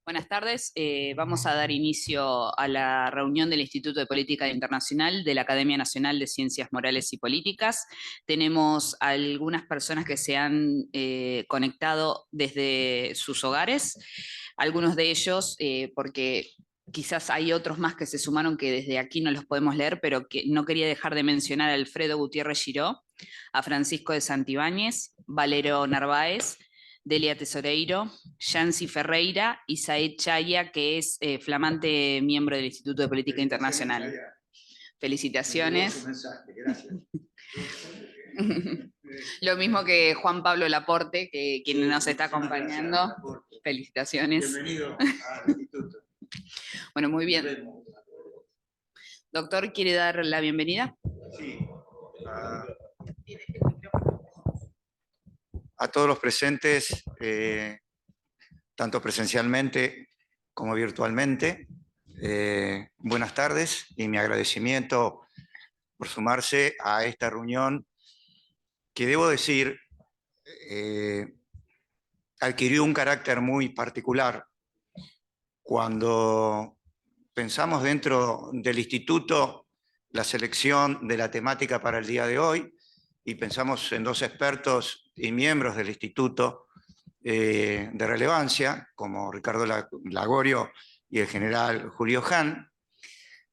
Buenas tardes. Vamos a dar inicio a la reunión del Instituto de Política Internacional de la Academia Nacional de Ciencias Morales y Políticas. Tenemos algunas personas que se han conectado desde sus hogares, algunos de ellos porque quizás hay otros más que se sumaron que desde aquí no los podemos leer, pero que no quería dejar de mencionar a Alfredo Gutiérrez Giró, a Francisco de Santibáñez, Valero Narváez, Delia Tesoreiro, Yancy Ferreira y Saed Chaya, que es flamante miembro del Instituto de Política Internacional. Felicitaciones. Gracias. Lo mismo que Juan Pablo Laporte, que quien nos está acompañando. Felicitaciones. Bienvenido al instituto. Bueno, muy bien. Doctor, ¿quiere dar la bienvenida? Sí. A todos los presentes, tanto presencialmente como virtualmente, buenas tardes y mi agradecimiento por sumarse a esta reunión que debo decir adquirió un carácter muy particular cuando pensamos dentro del instituto la selección de la temática para el día de hoy y pensamos en dos expertos y miembros del instituto de relevancia, como Ricardo Lagorio y el general Julio Hahn.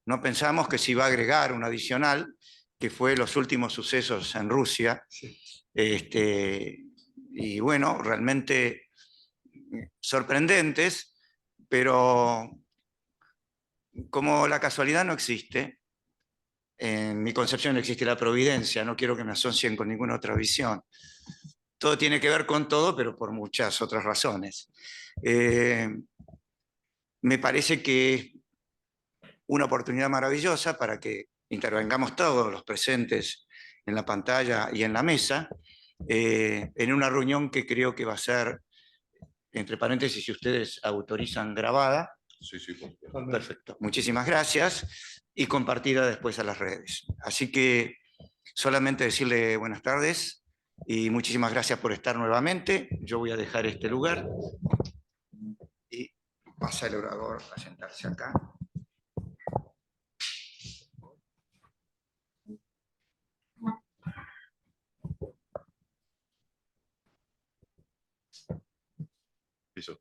No pensamos que se iba a agregar un adicional, que fue los últimos sucesos en Rusia. Y bueno, realmente sorprendentes, pero como la casualidad no existe, en mi concepción no existe la providencia, no quiero que me asocien con ninguna otra visión. Todo tiene que ver con todo, pero por muchas otras razones. Me parece que es una oportunidad maravillosa para que intervengamos todos los presentes en la pantalla y en la mesa, en una reunión que creo que va a ser, entre paréntesis, si ustedes autorizan, grabada. Sí, sí. Perfecto, muchísimas gracias, y compartida después a las redes. Así que solamente decirle buenas tardes y muchísimas gracias por estar nuevamente. Yo voy a dejar este lugar y pasa el orador a sentarse acá. Eso.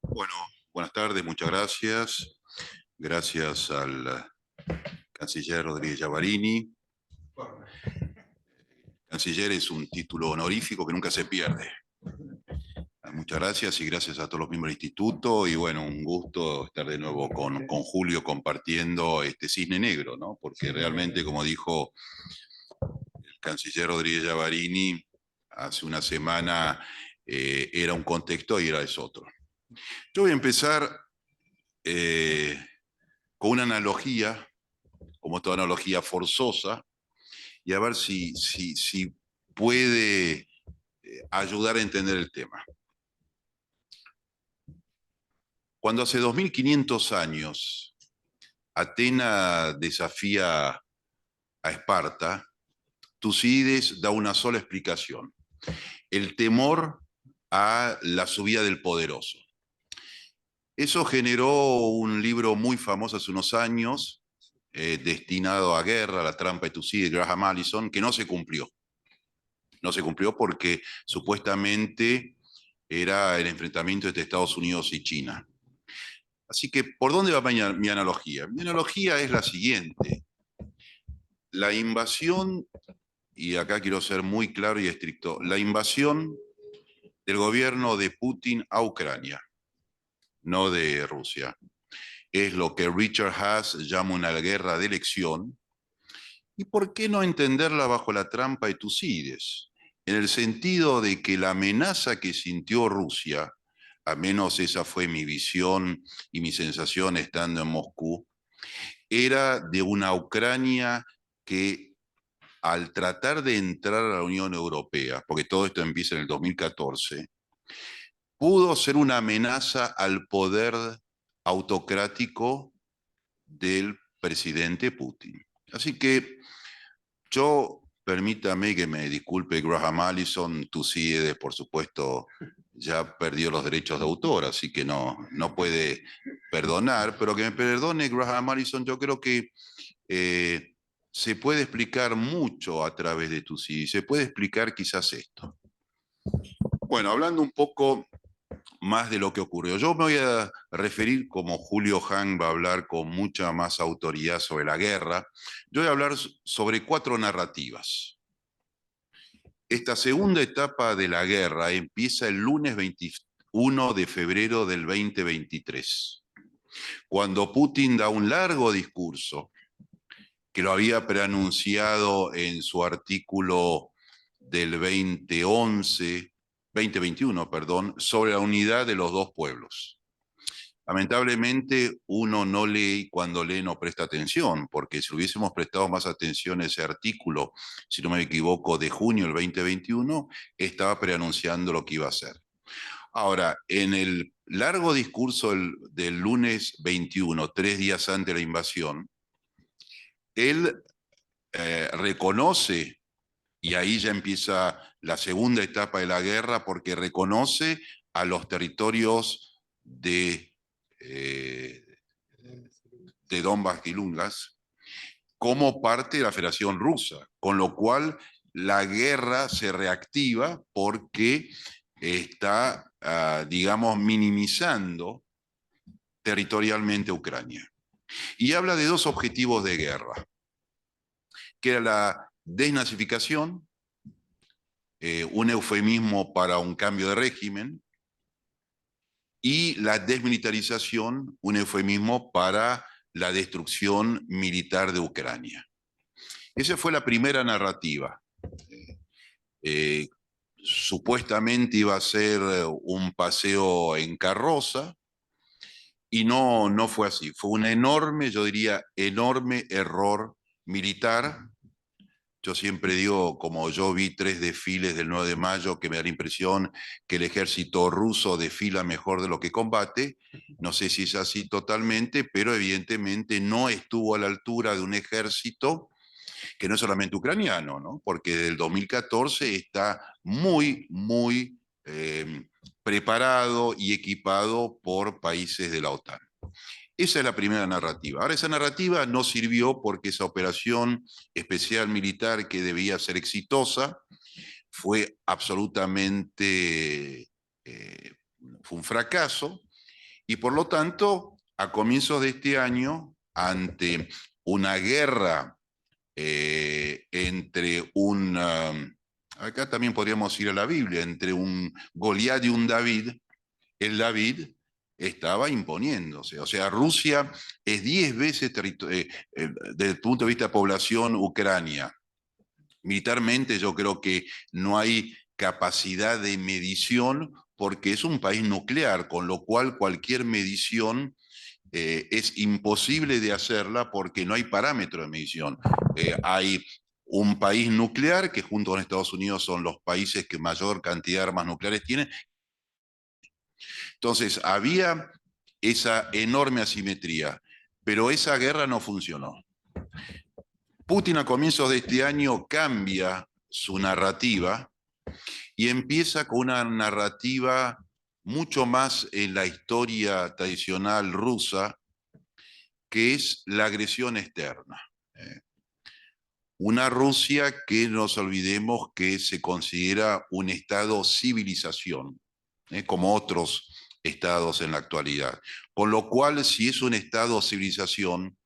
Bueno, buenas tardes, muchas gracias. Gracias al canciller Rodríguez Giavarini. Canciller es un título honorífico que nunca se pierde. Muchas gracias y gracias a todos los miembros del instituto y bueno, un gusto estar de nuevo con Julio compartiendo este cisne negro, ¿no? Porque realmente, como dijo el canciller Rodríguez Giavarini hace una semana, era un contexto y ahora es otro. Yo voy a empezar con una analogía, como toda analogía forzosa, y a ver si puede ayudar a entender el tema. Cuando hace 2500 años Atena desafía a Esparta, Tucídides da una sola explicación: el temor a la subida del poderoso. Eso generó un libro muy famoso hace unos años, destinado a guerra, La trampa de Tucídides, de Graham Allison, que no se cumplió. No se cumplió porque supuestamente era el enfrentamiento entre Estados Unidos y China. Así que, ¿por dónde va mi analogía? Mi analogía es la siguiente. La invasión, y acá quiero ser muy claro y estricto, la invasión del gobierno de Putin a Ucrania, no de Rusia, es lo que Richard Haas llama una guerra de elección. ¿Y por qué no entenderla bajo la trampa de Tucídides? En el sentido de que la amenaza que sintió Rusia, al menos esa fue mi visión y mi sensación estando en Moscú, era de una Ucrania que al tratar de entrar a la Unión Europea, porque todo esto empieza en el 2014, pudo ser una amenaza al poder autocrático del presidente Putin. Así que yo, permítame que me disculpe Graham Allison, Tucídides, por supuesto, ya perdió los derechos de autor, así que no puede perdonar, pero que me perdone Graham Allison, yo creo que se puede explicar mucho a través de tu CD, se puede explicar quizás esto. Bueno, hablando un poco más de lo que ocurrió, yo me voy a referir, como Julio Hahn va a hablar con mucha más autoridad sobre la guerra, yo voy a hablar sobre 4 narrativas. Esta segunda etapa de la guerra empieza el lunes 21 de febrero del 2023, cuando Putin da un largo discurso que lo había preanunciado en su artículo del 2021, perdón, sobre la unidad de los dos pueblos. Lamentablemente uno no lee y cuando lee no presta atención, porque si hubiésemos prestado más atención a ese artículo, si no me equivoco, de junio del 2021, estaba preanunciando lo que iba a hacer. Ahora, en el largo discurso del lunes 21, 3 días antes de la invasión, él reconoce, y ahí ya empieza la segunda etapa de la guerra, porque reconoce a los territorios de Donbass y Lugansk como parte de la Federación Rusa, con lo cual la guerra se reactiva porque está, digamos, minimizando territorialmente Ucrania. Y habla de 2 objetivos de guerra, que era la desnazificación, un eufemismo para un cambio de régimen, y la desmilitarización, un eufemismo para la destrucción militar de Ucrania. Esa fue la primera narrativa. Supuestamente iba a ser un paseo en carroza, y no fue así. Fue un enorme, yo diría, enorme error militar. Yo siempre digo, como yo vi 3 desfiles del 9 de mayo, que me da la impresión que el ejército ruso desfila mejor de lo que combate. No sé si es así totalmente, pero evidentemente no estuvo a la altura de un ejército que no es solamente ucraniano, ¿no? Porque desde el 2014 está muy preparado y equipado por países de la OTAN. Esa es la primera narrativa. Ahora, esa narrativa no sirvió porque esa operación especial militar, que debía ser exitosa, fue absolutamente, fue un fracaso, y por lo tanto, a comienzos de este año, ante una guerra entre acá también podríamos ir a la Biblia, entre un Goliat y un David, el David estaba imponiéndose. O sea, Rusia es 10 veces, desde el punto de vista de población, Ucrania. Militarmente yo creo que no hay capacidad de medición porque es un país nuclear, con lo cual cualquier medición es imposible de hacerla porque no hay parámetro de medición. Hay un país nuclear que junto con Estados Unidos son los países que mayor cantidad de armas nucleares tienen. Entonces, había esa enorme asimetría, pero esa guerra no funcionó. Putin a comienzos de este año cambia su narrativa y empieza con una narrativa mucho más en la historia tradicional rusa, que es la agresión externa. Una Rusia que no nos olvidemos que se considera un estado civilización, como otros estados en la actualidad. Con lo cual, si es un estado civilización,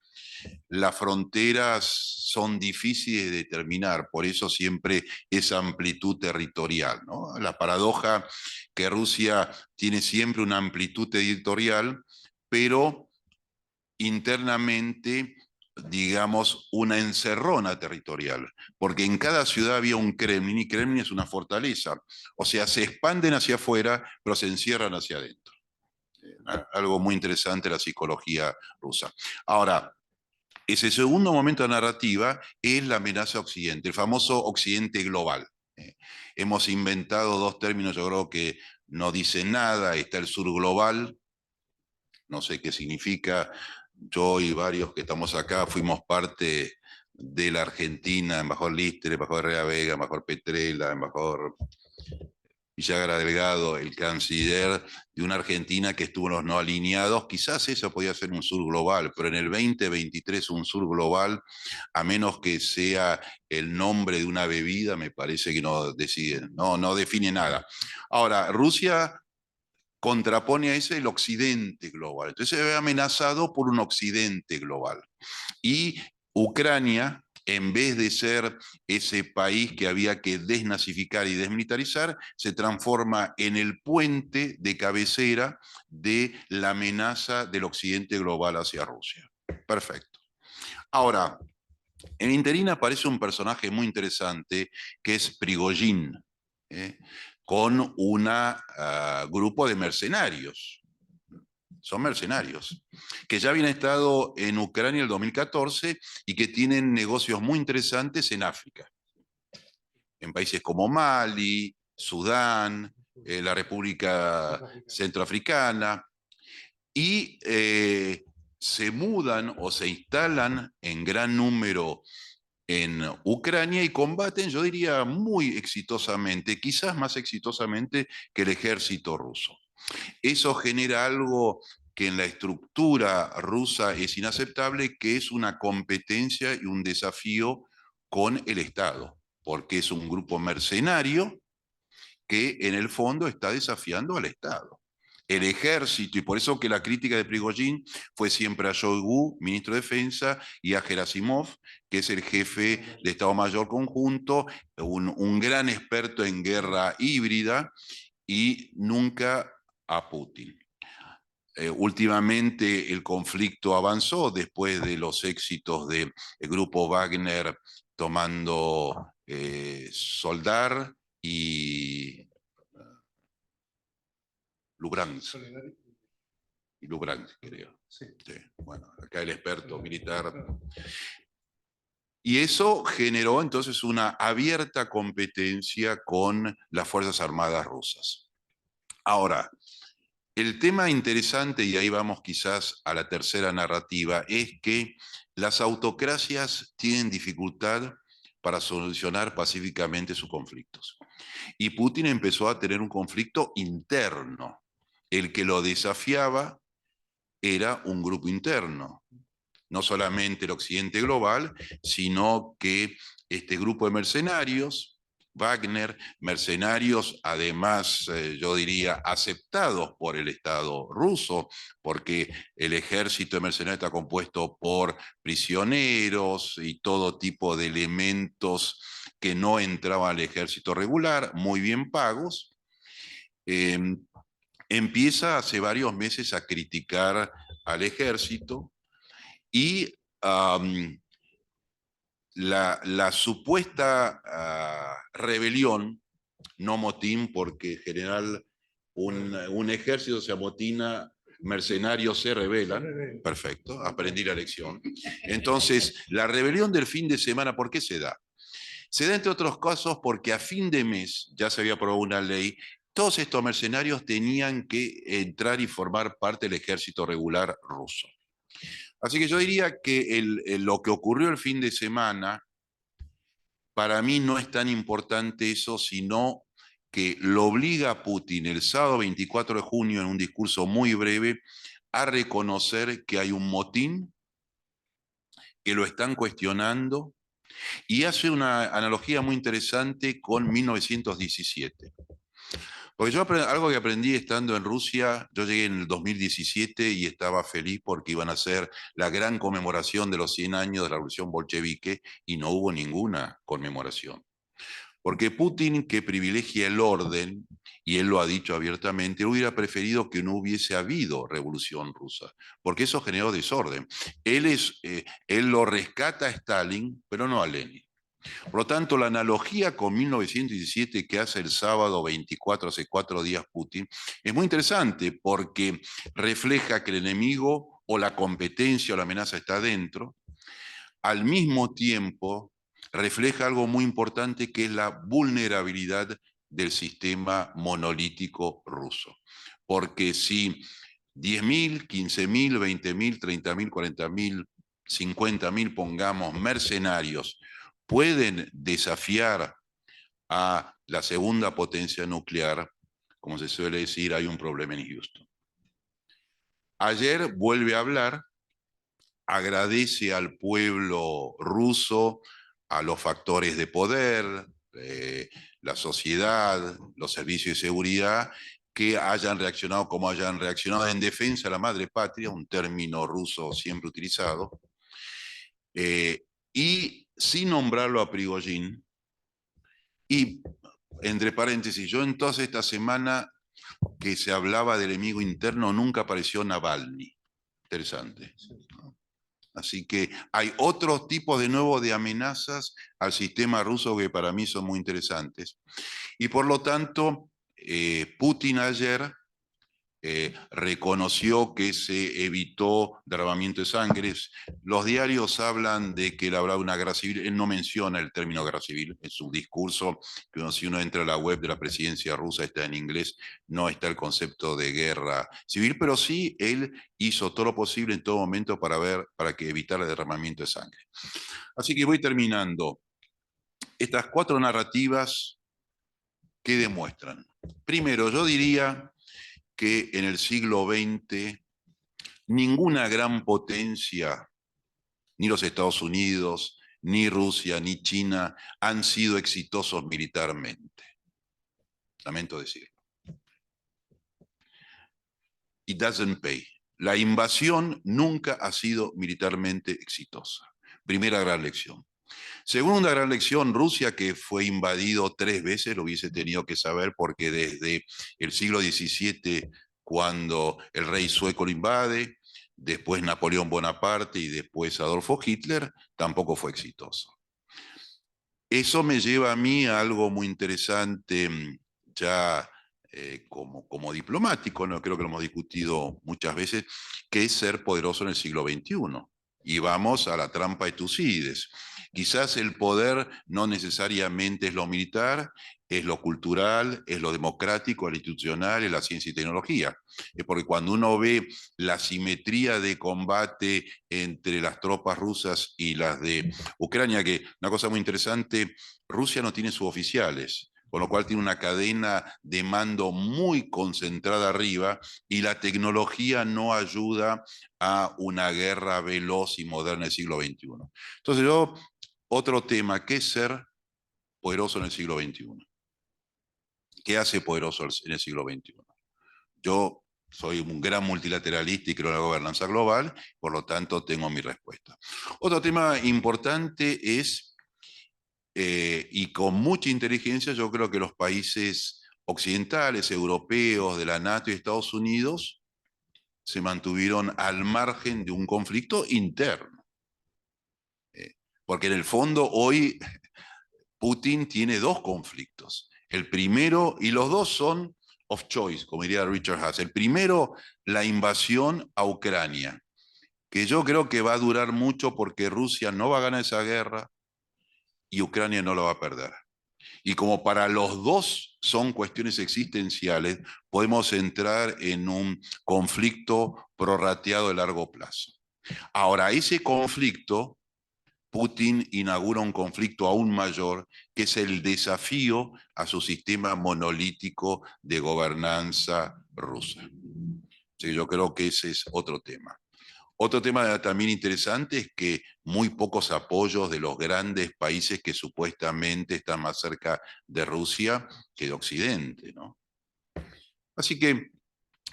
las fronteras son difíciles de determinar, por eso siempre esa amplitud territorial, ¿no? La paradoja que Rusia tiene siempre una amplitud territorial, pero internamente, digamos, una encerrona territorial, porque en cada ciudad había un Kremlin, y Kremlin es una fortaleza, o sea, se expanden hacia afuera, pero se encierran hacia adentro. Algo muy interesante la psicología rusa. Ahora, ese segundo momento de narrativa es la amenaza a Occidente, el famoso Occidente global. Hemos inventado 2 términos, yo creo que no dicen nada. Está el sur global, no sé qué significa. Yo y varios que estamos acá fuimos parte de la Argentina, embajador Lister, embajador Herrera Vega, embajador Petrella, embajador Villagra Delgado, el canciller de una Argentina que estuvo en los no alineados, quizás eso podía ser un sur global, pero en el 2023 un sur global, a menos que sea el nombre de una bebida, me parece que no decide, no define nada. Ahora, Rusia contrapone a ese el occidente global, entonces se ve amenazado por un occidente global. Y Ucrania, en vez de ser ese país que había que desnazificar y desmilitarizar, se transforma en el puente de cabecera de la amenaza del occidente global hacia Rusia. Perfecto. Ahora, en interín aparece un personaje muy interesante que es Prigozhin, con un grupo de mercenarios. Son mercenarios, que ya habían estado en Ucrania en el 2014 y que tienen negocios muy interesantes en África, en países como Mali, Sudán, la República Centroafricana, y se mudan o se instalan en gran número en Ucrania y combaten, yo diría, muy exitosamente, quizás más exitosamente que el ejército ruso. Eso genera algo que en la estructura rusa es inaceptable, que es una competencia y un desafío con el Estado, porque es un grupo mercenario que en el fondo está desafiando al Estado. El ejército, y por eso que la crítica de Prigozhin fue siempre a Shoigu, ministro de Defensa, y a Gerasimov, que es el jefe de Estado Mayor Conjunto, un gran experto en guerra híbrida, y nunca a Putin. Últimamente el conflicto avanzó después de los éxitos del grupo Wagner tomando Soledar y Lugansk. Y Lugansk, creo. Sí. Sí. Bueno, acá el experto militar. Y eso generó entonces una abierta competencia con las Fuerzas Armadas rusas. Ahora, el tema interesante, y ahí vamos quizás a la tercera narrativa, es que las autocracias tienen dificultad para solucionar pacíficamente sus conflictos. Y Putin empezó a tener un conflicto interno. El que lo desafiaba era un grupo interno. No solamente el occidente global, sino que este grupo de mercenarios, Wagner, mercenarios además, yo diría, aceptados por el Estado ruso, porque el ejército de mercenarios está compuesto por prisioneros y todo tipo de elementos que no entraban al ejército regular, muy bien pagos. Empieza hace varios meses a criticar al ejército y la supuesta rebelión, no motín, porque en general un ejército se amotina, mercenarios se rebelan. Perfecto, aprendí la lección. Entonces, la rebelión del fin de semana, ¿por qué se da? Se da, entre otros casos, porque a fin de mes, ya se había aprobado una ley, todos estos mercenarios tenían que entrar y formar parte del ejército regular ruso. Así que yo diría que lo que ocurrió el fin de semana, para mí no es tan importante eso, sino que lo obliga a Putin el sábado 24 de junio en un discurso muy breve a reconocer que hay un motín, que lo están cuestionando, y hace una analogía muy interesante con 1917. Porque yo algo que aprendí estando en Rusia, yo llegué en el 2017 y estaba feliz porque iban a hacer la gran conmemoración de los 100 años de la revolución bolchevique y no hubo ninguna conmemoración. Porque Putin, que privilegia el orden, y él lo ha dicho abiertamente, hubiera preferido que no hubiese habido revolución rusa, porque eso generó desorden. Él lo rescata a Stalin, pero no a Lenin. Por lo tanto, la analogía con 1917 que hace el sábado 24, hace 4 días Putin, es muy interesante porque refleja que el enemigo o la competencia o la amenaza está dentro. Al mismo tiempo, refleja algo muy importante que es la vulnerabilidad del sistema monolítico ruso. Porque si 10.000, 15.000, 20.000, 30.000, 40.000, 50.000, pongamos, mercenarios pueden desafiar a la segunda potencia nuclear, como se suele decir, hay un problema en Houston. Ayer vuelve a hablar, agradece al pueblo ruso, a los factores de poder, la sociedad, los servicios de seguridad, que hayan reaccionado como hayan reaccionado en defensa de la madre patria, un término ruso siempre utilizado, y sin nombrarlo a Prigozhin. Y, entre paréntesis, yo en toda esta semana que se hablaba del enemigo interno nunca apareció Navalny. Interesante. Así que hay otros tipos de nuevo de amenazas al sistema ruso que para mí son muy interesantes. Y por lo tanto, Putin ayer reconoció que se evitó derramamiento de sangre. Los diarios hablan de que él hablaba de una guerra civil. Él no menciona el término guerra civil. Es un discurso que si uno entra a la web de la presidencia rusa, está en inglés, no está el concepto de guerra civil, pero sí él hizo todo lo posible en todo momento para que evitar el derramamiento de sangre. Así que voy terminando. Estas 4 narrativas, ¿qué demuestran? Primero, yo diría que en el siglo XX ninguna gran potencia, ni los Estados Unidos, ni Rusia, ni China, han sido exitosos militarmente. Lamento decirlo. It doesn't pay. La invasión nunca ha sido militarmente exitosa. Primera gran lección. Segunda gran lección, Rusia, que fue invadido 3 veces, lo hubiese tenido que saber porque desde el siglo XVII, cuando el rey sueco lo invade, después Napoleón Bonaparte y después Adolfo Hitler, tampoco fue exitoso. Eso me lleva a mí a algo muy interesante, ya como diplomático, ¿no? Creo que lo hemos discutido muchas veces, que es ser poderoso en el siglo XXI. Y vamos a la trampa de Tucídides. Quizás el poder no necesariamente es lo militar, es lo cultural, es lo democrático, lo institucional, es la ciencia y tecnología. Es porque cuando uno ve la simetría de combate entre las tropas rusas y las de Ucrania, que una cosa muy interesante, Rusia no tiene suboficiales, con lo cual tiene una cadena de mando muy concentrada arriba y la tecnología no ayuda a una guerra veloz y moderna del siglo XXI. Entonces otro tema, ¿qué es ser poderoso en el siglo XXI? ¿Qué hace poderoso en el siglo XXI? Yo soy un gran multilateralista y creo en la gobernanza global, por lo tanto tengo mi respuesta. Otro tema importante es, y con mucha inteligencia, yo creo que los países occidentales, europeos, de la NATO y Estados Unidos, se mantuvieron al margen de un conflicto interno. Porque en el fondo hoy Putin tiene 2 conflictos. El primero, y los 2 son of choice, como diría Richard Haas. El primero, la invasión a Ucrania, que yo creo que va a durar mucho porque Rusia no va a ganar esa guerra y Ucrania no la va a perder. Y como para los 2 son cuestiones existenciales, podemos entrar en un conflicto prorrateado de largo plazo. Ahora, ese conflicto, Putin inaugura un conflicto aún mayor, que es el desafío a su sistema monolítico de gobernanza rusa. Sí, yo creo que ese es otro tema. Otro tema también interesante es que muy pocos apoyos de los grandes países que supuestamente están más cerca de Rusia que de Occidente, ¿no? Así que,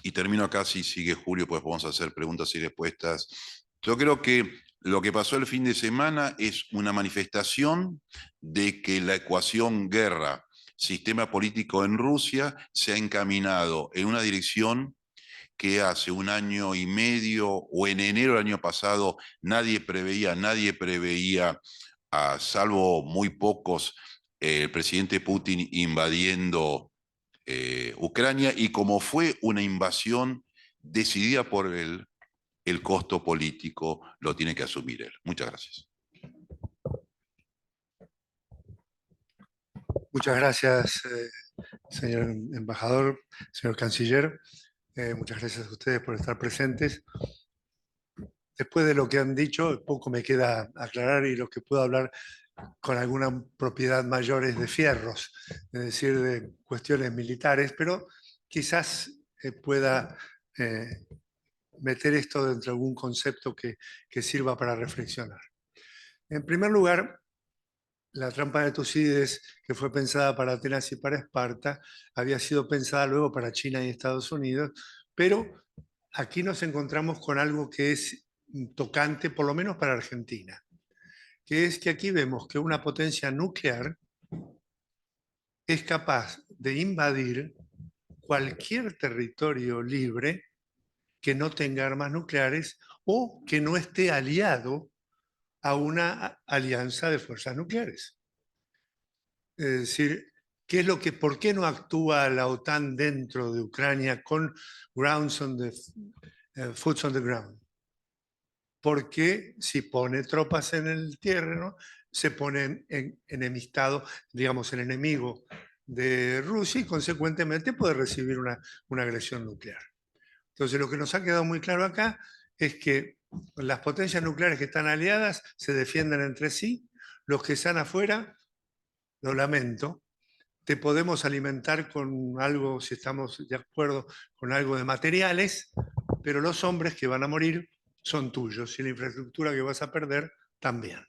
y termino acá, si sigue Julio, pues vamos a hacer preguntas y respuestas. Yo creo que lo que pasó el fin de semana es una manifestación de que la ecuación guerra-sistema político en Rusia se ha encaminado en una dirección que hace 1 año y medio o en enero del año pasado nadie preveía, salvo muy pocos, el presidente Putin invadiendo Ucrania, y como fue una invasión decidida por él, el costo político lo tiene que asumir él. Muchas gracias. Muchas gracias, señor embajador, señor canciller. Muchas gracias a ustedes por estar presentes. Después de lo que han dicho, poco me queda aclarar y lo que puedo hablar con alguna propiedad mayores de fierros, es decir, de cuestiones militares, pero quizás pueda meter esto dentro de algún concepto que sirva para reflexionar. En primer lugar, la trampa de Tucídides, que fue pensada para Atenas y para Esparta, había sido pensada luego para China y Estados Unidos, pero aquí nos encontramos con algo que es tocante, por lo menos para Argentina, que es que aquí vemos que una potencia nuclear es capaz de invadir cualquier territorio libre que no tenga armas nucleares o que no esté aliado a una alianza de fuerzas nucleares. Es decir, ¿por qué no actúa la OTAN dentro de Ucrania con Foots on the ground? Porque si pone tropas en el terreno, se pone enemistado, digamos, el enemigo de Rusia y consecuentemente puede recibir una agresión nuclear. Entonces, lo que nos ha quedado muy claro acá es que las potencias nucleares que están aliadas se defienden entre sí, los que están afuera, lo lamento, te podemos alimentar con algo, si estamos de acuerdo, con algo de materiales, pero los hombres que van a morir son tuyos y la infraestructura que vas a perder también.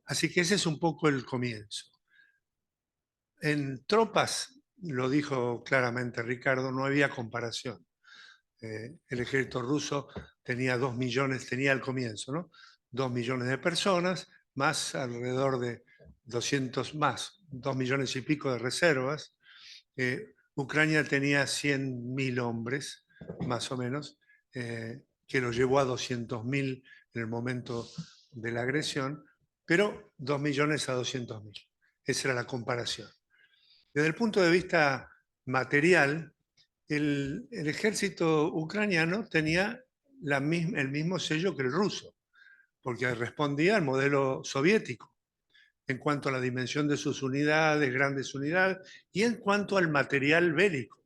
Así que ese es un poco el comienzo. En tropas, lo dijo claramente Ricardo, no había comparación. El ejército ruso tenía 2 millones, tenía al comienzo, ¿no? 2 millones de personas, más alrededor de 200 más, 2 millones y pico de reservas. Ucrania tenía 100.000 hombres, más o menos, que lo llevó a 200.000 en el momento de la agresión, pero 2 millones a 200.000. Esa era la comparación. Desde el punto de vista material, el ejército ucraniano tenía el mismo sello que el ruso, porque respondía al modelo soviético en cuanto a la dimensión de sus unidades, grandes unidades, y en cuanto al material bélico,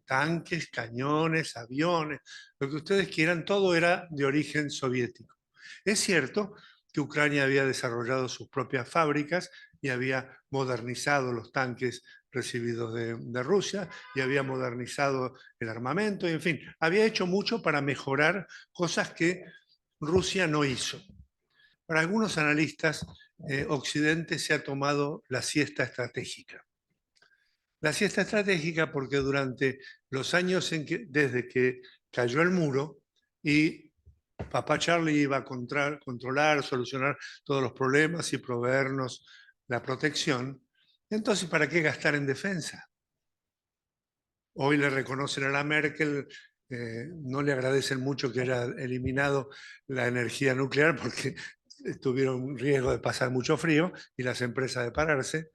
tanques, cañones, aviones, lo que ustedes quieran, todo era de origen soviético. Es cierto que Ucrania había desarrollado sus propias fábricas y había modernizado los tanques recibidos de Rusia y había modernizado el armamento, y en fin, había hecho mucho para mejorar cosas que Rusia no hizo. Para algunos analistas, Occidente se ha tomado la siesta estratégica. La siesta estratégica porque durante los años desde que cayó el muro y Papá Charlie iba a controlar, solucionar todos los problemas y proveernos la protección, entonces ¿para qué gastar en defensa? Hoy le reconocen a la Merkel, no le agradecen mucho que haya eliminado la energía nuclear porque tuvieron riesgo de pasar mucho frío y las empresas de pararse,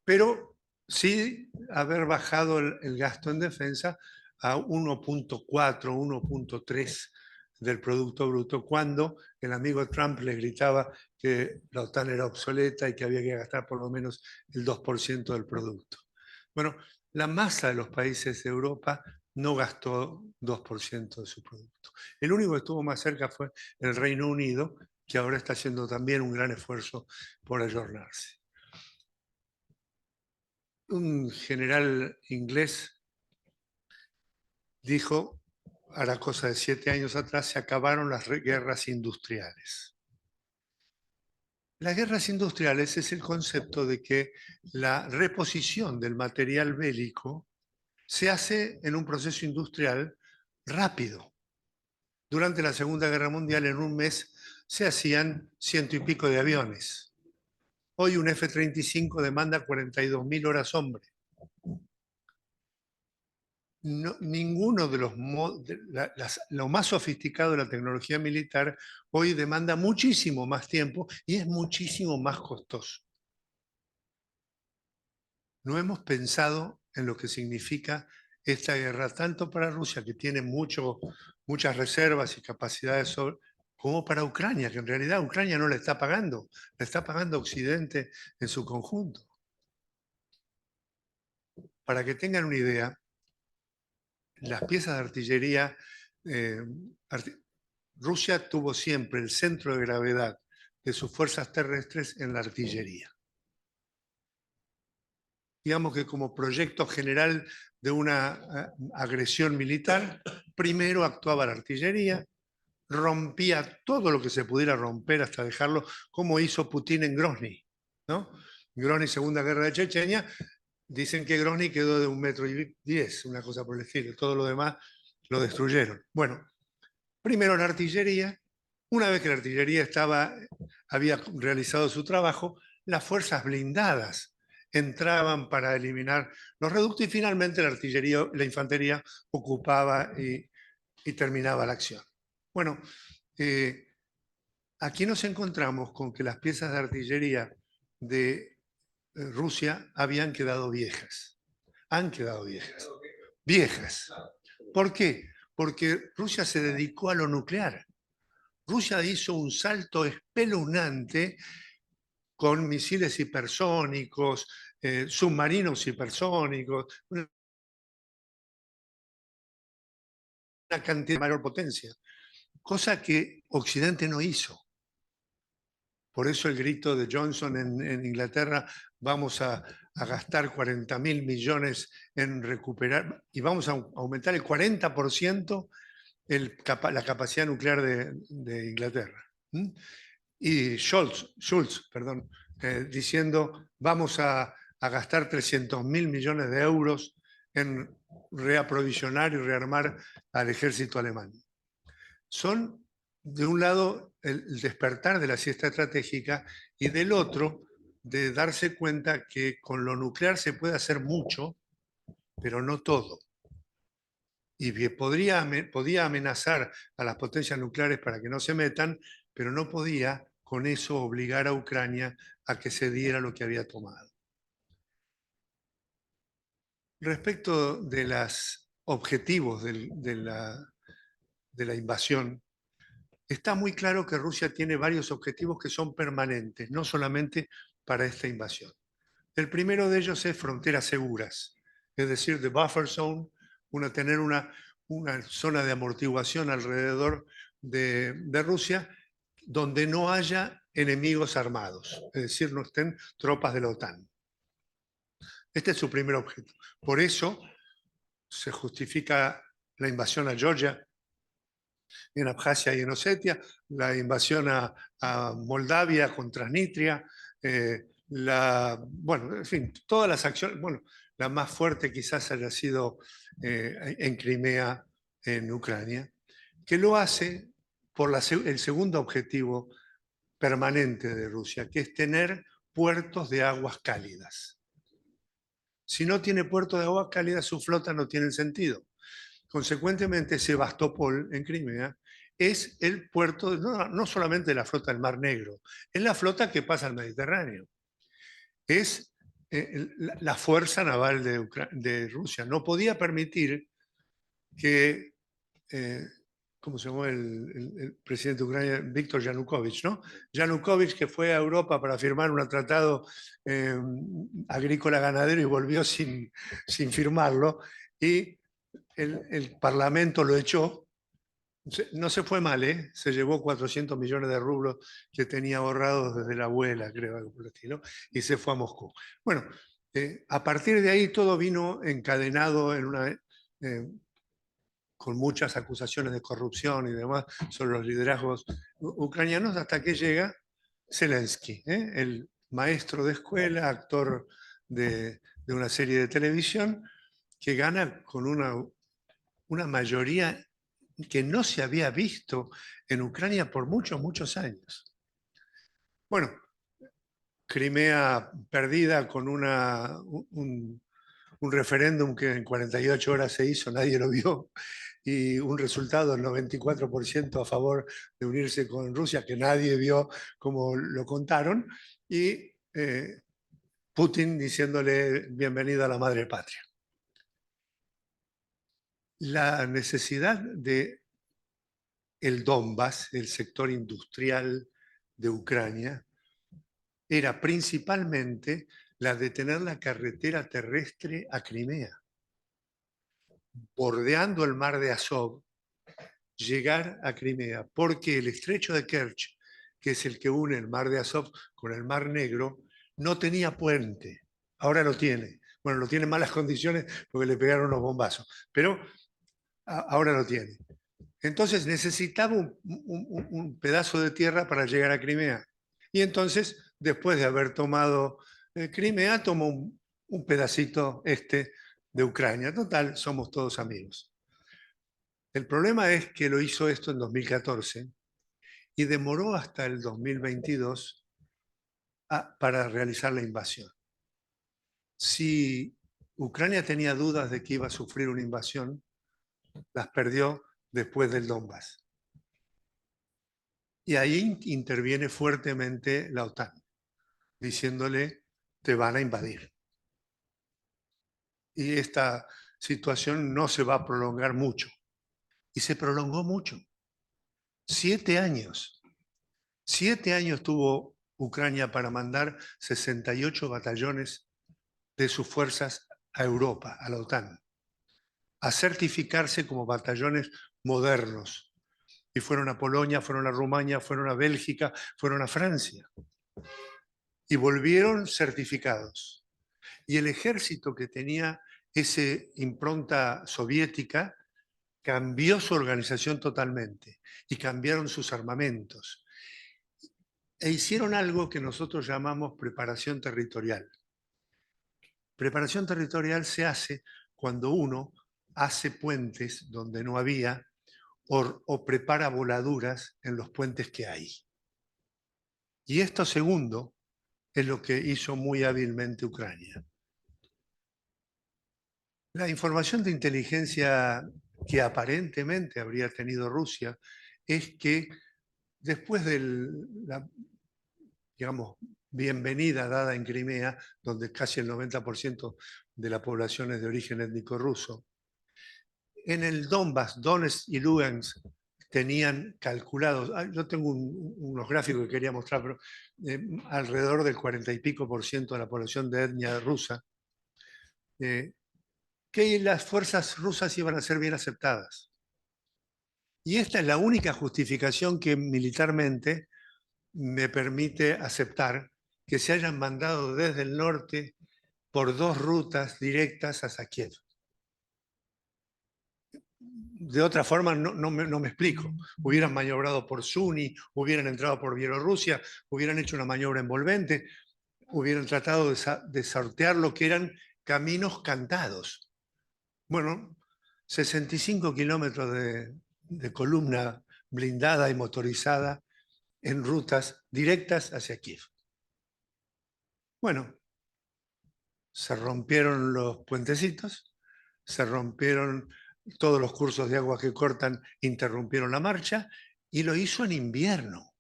pero sí haber bajado el gasto en defensa a 1.4, 1.3 del Producto Bruto, cuando el amigo Trump le gritaba que la OTAN era obsoleta y que había que gastar por lo menos el 2% del producto. Bueno, la masa de los países de Europa no gastó 2% de su producto. El único que estuvo más cerca fue el Reino Unido, que ahora está haciendo también un gran esfuerzo por ayornarse. Un general inglés dijo, hará cosa de 7 años atrás, se acabaron las guerras industriales. Las guerras industriales es el concepto de que la reposición del material bélico se hace en un proceso industrial rápido. Durante la Segunda Guerra Mundial, en un mes, se hacían 100 y pico de aviones. Hoy un F-35 demanda 42.000 horas hombre. No, ninguno de lo más sofisticado de la tecnología militar hoy demanda muchísimo más tiempo y es muchísimo más costoso. No hemos pensado en lo que significa esta guerra, tanto para Rusia, que tiene muchas reservas y capacidades, como para Ucrania, que en realidad Ucrania no la está pagando Occidente en su conjunto. Para que tengan una idea, las piezas de artillería, Rusia tuvo siempre el centro de gravedad de sus fuerzas terrestres en la artillería. Digamos que como proyecto general de una agresión militar, primero actuaba la artillería, rompía todo lo que se pudiera romper hasta dejarlo, como hizo Putin en Grozny, ¿no? Grozny, Segunda Guerra de Chechenia, dicen que Grozny quedó de 1,10 m, una cosa por el estilo, todo lo demás lo destruyeron. Bueno, primero la artillería, una vez que la artillería había realizado su trabajo, las fuerzas blindadas entraban para eliminar los reductos y finalmente la infantería ocupaba y terminaba la acción. Bueno, aquí nos encontramos con que las piezas de artillería de Rusia habían quedado viejas. Han quedado viejas. Viejas. ¿Por qué? Porque Rusia se dedicó a lo nuclear. Rusia hizo un salto espeluznante con misiles hipersónicos, submarinos hipersónicos, una cantidad de mayor potencia, cosa que Occidente no hizo. Por eso el grito de Johnson en Inglaterra, vamos a gastar 40.000 millones en recuperar y vamos a aumentar el 40% la capacidad nuclear de Inglaterra. Y Schultz, diciendo vamos a gastar 300.000 millones de euros en reaprovisionar y rearmar al ejército alemán. Son, de un lado, el despertar de la siesta estratégica y del otro, de darse cuenta que con lo nuclear se puede hacer mucho, pero no todo. Y que podía amenazar a las potencias nucleares para que no se metan, pero no podía con eso obligar a Ucrania a que se diera lo que había tomado. Respecto de los objetivos de la invasión, está muy claro que Rusia tiene varios objetivos que son permanentes, no solamente para esta invasión. El primero de ellos es fronteras seguras, es decir, the buffer zone, tener una zona de amortiguación alrededor de Rusia donde no haya enemigos armados, es decir, no estén tropas de la OTAN. Este es su primer objetivo. Por eso se justifica la invasión a Georgia, en Abjasia y en Osetia, la invasión a Moldavia con Transnistria, bueno, en fin, todas las acciones, bueno, la más fuerte quizás haya sido en Crimea, en Ucrania, que lo hace por el segundo objetivo permanente de Rusia, que es tener puertos de aguas cálidas. Si no tiene puertos de aguas cálidas, su flota no tiene sentido. Consecuentemente, Sebastopol, en Crimea, es el puerto, no solamente de la flota del Mar Negro, es la flota que pasa al Mediterráneo. Es la fuerza naval de Rusia. No podía permitir que, ¿cómo se llamó el presidente de Ucrania? Víctor Yanukovych, ¿no? Yanukovych, que fue a Europa para firmar un tratado agrícola ganadero y volvió sin firmarlo, y el Parlamento lo echó. No se fue mal, ¿eh? Se llevó 400 millones de rublos que tenía ahorrados desde la abuela, creo, algo por el estilo, y se fue a Moscú. Bueno, a partir de ahí todo vino encadenado con muchas acusaciones de corrupción y demás sobre los liderazgos ucranianos, hasta que llega Zelensky, el maestro de escuela, actor de una serie de televisión, que gana con una mayoría que no se había visto en Ucrania por muchos, muchos años. Bueno, Crimea perdida con un referéndum que en 48 horas se hizo, nadie lo vio, y un resultado del 94% a favor de unirse con Rusia, que nadie vio como lo contaron, y Putin diciéndole bienvenido a la madre patria. La necesidad de el Donbass, el sector industrial de Ucrania, era principalmente la de tener la carretera terrestre a Crimea, bordeando el mar de Azov, llegar a Crimea, porque el estrecho de Kerch, que es el que une el mar de Azov con el mar Negro, no tenía puente. Ahora lo tiene. Bueno, lo tiene en malas condiciones porque le pegaron los bombazos, pero ahora lo tiene. Entonces necesitaba un pedazo de tierra para llegar a Crimea. Y entonces, después de haber tomado Crimea, tomó un pedacito de Ucrania. Total, somos todos amigos. El problema es que lo hizo esto en 2014 y demoró hasta el 2022 para realizar la invasión. Si Ucrania tenía dudas de que iba a sufrir una invasión, las perdió después del Donbass. Y ahí interviene fuertemente la OTAN, diciéndole, te van a invadir. Y esta situación no se va a prolongar mucho. Y se prolongó mucho. 7 años. 7 años tuvo Ucrania para mandar 68 batallones de sus fuerzas a Europa, a la OTAN, a certificarse como batallones modernos. Y fueron a Polonia, fueron a Rumania, fueron a Bélgica, fueron a Francia. Y volvieron certificados. Y el ejército que tenía esa impronta soviética cambió su organización totalmente y cambiaron sus armamentos. E hicieron algo que nosotros llamamos preparación territorial. Preparación territorial se hace cuando uno hace puentes donde no había o prepara voladuras en los puentes que hay. Y esto segundo es lo que hizo muy hábilmente Ucrania. La información de inteligencia que aparentemente habría tenido Rusia es que después de la, digamos, bienvenida dada en Crimea, donde casi el 90% de la población es de origen étnico ruso, en el Donbass, Donetsk y Lugansk tenían calculados, yo tengo unos gráficos que quería mostrar, pero alrededor del 40 y pico % de la población de etnia rusa, que las fuerzas rusas iban a ser bien aceptadas. Y esta es la única justificación que militarmente me permite aceptar que se hayan mandado desde el norte por 2 rutas directas hacia Kiev. De otra forma, no me explico. Hubieran maniobrado por Suni, hubieran entrado por Bielorrusia, hubieran hecho una maniobra envolvente, hubieran tratado de sortear lo que eran caminos cantados. Bueno, 65 kilómetros de columna blindada y motorizada en rutas directas hacia Kiev. Bueno, se rompieron los puentecitos, se rompieron todos los cursos de agua que cortan, interrumpieron la marcha y lo hizo en invierno.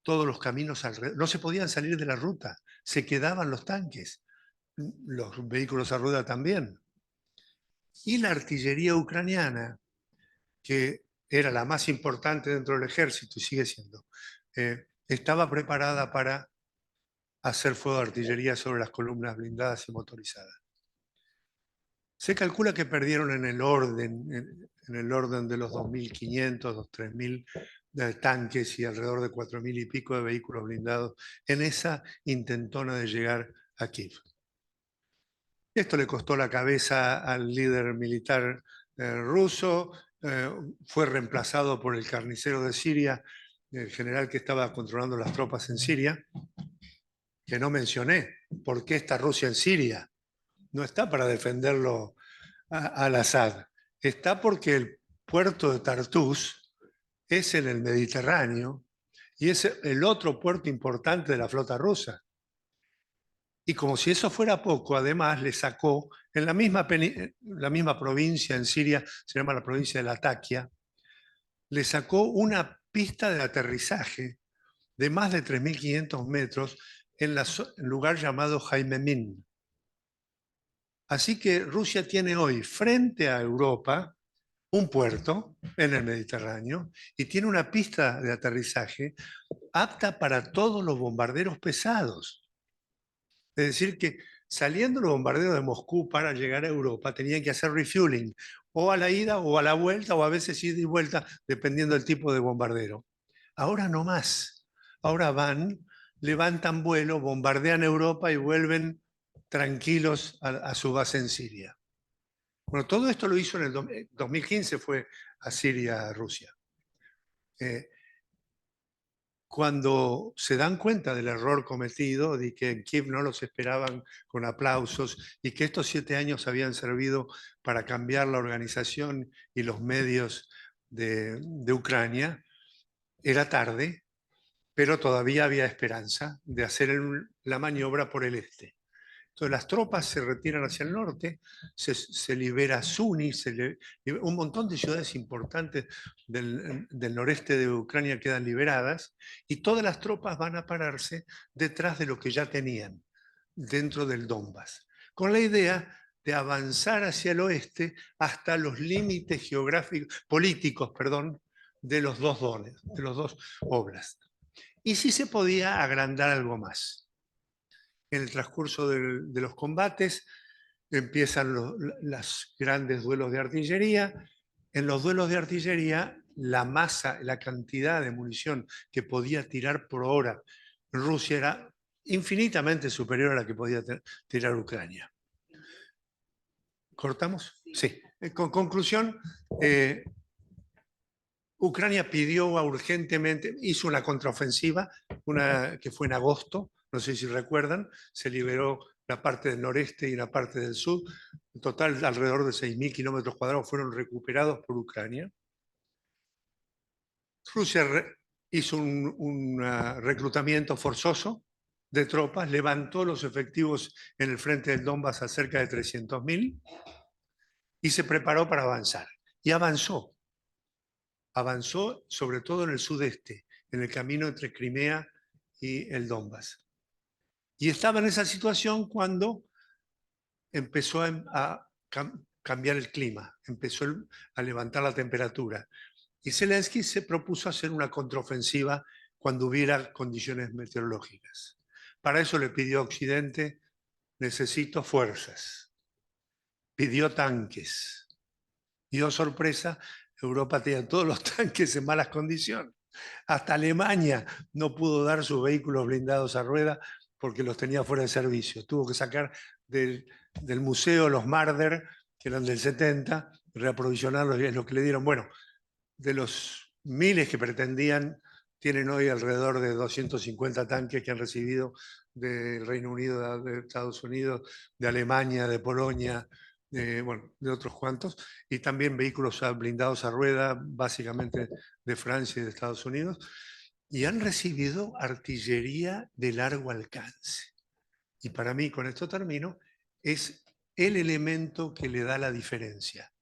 Todos los caminos alrededor, no se podían salir de la ruta, se quedaban los tanques, los vehículos a rueda también. Y la artillería ucraniana, que era la más importante dentro del ejército y sigue siendo, estaba preparada para hacer fuego de artillería sobre las columnas blindadas y motorizadas. Se calcula que perdieron en el orden de los 2.500, los 3.000 tanques y alrededor de 4.000 y pico de vehículos blindados en esa intentona de llegar a Kiev. Esto le costó la cabeza al líder militar ruso, fue reemplazado por el carnicero de Siria, el general que estaba controlando las tropas en Siria, que no mencioné. ¿Por qué está Rusia en Siria? No está para defenderlo al Assad, está porque el puerto de Tartus es en el Mediterráneo y es el otro puerto importante de la flota rusa. Y como si eso fuera poco, además le sacó, en la misma provincia en Siria, se llama la provincia de Latakia, le sacó una pista de aterrizaje de más de 3.500 metros en el lugar llamado Jaimemín. Así que Rusia tiene hoy frente a Europa un puerto en el Mediterráneo y tiene una pista de aterrizaje apta para todos los bombarderos pesados. Es decir, que saliendo los bombarderos de Moscú para llegar a Europa tenían que hacer refueling, o a la ida o a la vuelta, o a veces ida y vuelta, dependiendo del tipo de bombardero. Ahora no más. Ahora van, levantan vuelo, bombardean Europa y vuelven tranquilos a su base en Siria. Bueno, todo esto lo hizo en el 2015, fue a Siria, Rusia. Cuando se dan cuenta del error cometido, de que en Kiev no los esperaban con aplausos y que estos 7 años habían servido para cambiar la organización y los medios de Ucrania, era tarde, pero todavía había esperanza de hacer la maniobra por el este. Entonces las tropas se retiran hacia el norte, se libera Suni, un montón de ciudades importantes del noreste de Ucrania quedan liberadas y todas las tropas van a pararse detrás de lo que ya tenían dentro del Donbass, con la idea de avanzar hacia el oeste hasta los límites geográficos, políticos, perdón, de los dos dones, de los dos oblasts. Y si se podía agrandar algo más. En el transcurso de los combates empiezan los grandes duelos de artillería. En los duelos de artillería, la masa, la cantidad de munición que podía tirar por hora Rusia era infinitamente superior a la que podía tirar Ucrania. ¿Cortamos? Sí. Con conclusión, Ucrania pidió urgentemente, hizo una contraofensiva, que fue en agosto, no sé si recuerdan, se liberó la parte del noreste y la parte del sur. En total, alrededor de 6.000 kilómetros cuadrados fueron recuperados por Ucrania. Rusia hizo un reclutamiento forzoso de tropas, levantó los efectivos en el frente del Donbass a cerca de 300.000 y se preparó para avanzar. Y avanzó. Avanzó sobre todo en el sudeste, en el camino entre Crimea y el Donbass. Y estaba en esa situación cuando empezó a cambiar el clima, empezó a levantar la temperatura. Y Zelensky se propuso hacer una contraofensiva cuando hubiera condiciones meteorológicas. Para eso le pidió a Occidente, necesito fuerzas. Pidió tanques. Y oh sorpresa, Europa tenía todos los tanques en malas condiciones. Hasta Alemania no pudo dar sus vehículos blindados a rueda porque los tenía fuera de servicio. Tuvo que sacar del museo los Marder, que eran del 70, reaprovisionarlos y es lo que le dieron. Bueno, de los miles que pretendían, tienen hoy alrededor de 250 tanques que han recibido del Reino Unido, de Estados Unidos, de Alemania, de Polonia, bueno, de otros cuantos, y también vehículos blindados a rueda, básicamente de Francia y de Estados Unidos, y han recibido artillería de largo alcance. Y para mí, con esto termino, es el elemento que le da la diferencia.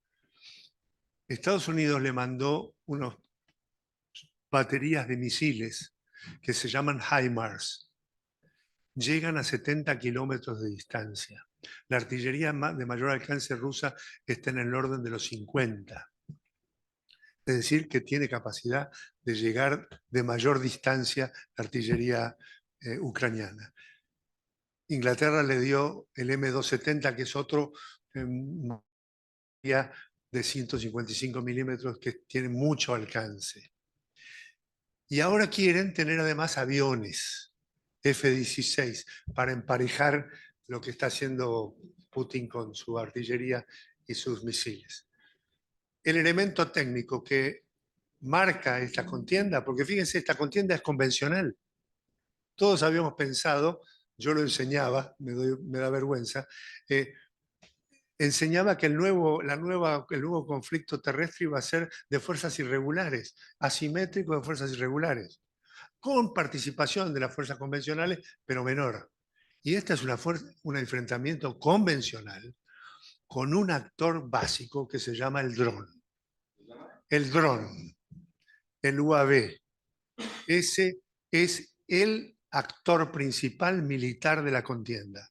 Estados Unidos le mandó unas baterías de misiles que se llaman HIMARS. Llegan a 70 kilómetros de distancia. La artillería de mayor alcance rusa está en el orden de los 50. Es decir, que tiene capacidad de llegar de mayor distancia la artillería ucraniana. Inglaterra le dio el M270, que es otro de 155 milímetros que tiene mucho alcance. Y ahora quieren tener además aviones F-16 para emparejar lo que está haciendo Putin con su artillería y sus misiles. El elemento técnico que marca esta contienda, porque fíjense, esta contienda es convencional. Todos habíamos pensado, yo lo enseñaba, me da vergüenza, enseñaba que el nuevo conflicto terrestre iba a ser de fuerzas irregulares, asimétrico de fuerzas irregulares, con participación de las fuerzas convencionales, pero menor. Y esta es un enfrentamiento convencional con un actor básico que se llama el dron. El dron, el UAV. Ese es el actor principal militar de la contienda.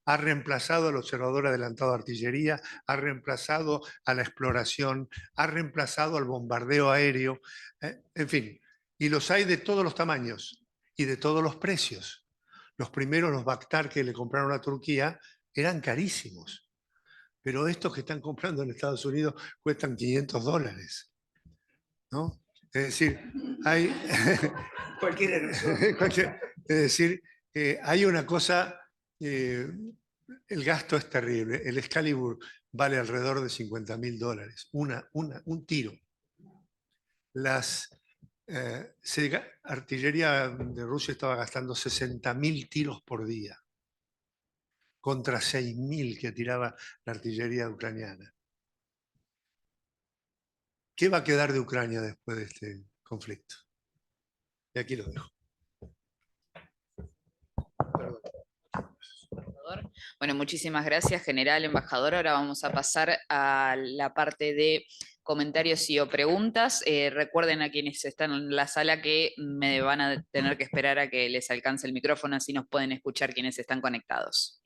Ha reemplazado al observador adelantado de artillería, ha reemplazado a la exploración, ha reemplazado al bombardeo aéreo, en fin. Y los hay de todos los tamaños y de todos los precios. Los primeros, los Bakhtar que le compraron a Turquía, eran carísimos. Pero estos que están comprando en Estados Unidos cuestan $500, ¿no? Es decir, hay... Es decir, hay una cosa, el gasto es terrible. El Excalibur vale alrededor de $50.000, un tiro. Artillería de Rusia estaba gastando 60.000 tiros por día, contra 6.000 que tiraba la artillería ucraniana. ¿Qué va a quedar de Ucrania después de este conflicto? Y aquí lo dejo. Perdón. Bueno, muchísimas gracias, general, embajador. Ahora vamos a pasar a la parte de comentarios y o preguntas. Recuerden a quienes están en la sala que me van a tener que esperar a que les alcance el micrófono, así nos pueden escuchar quienes están conectados.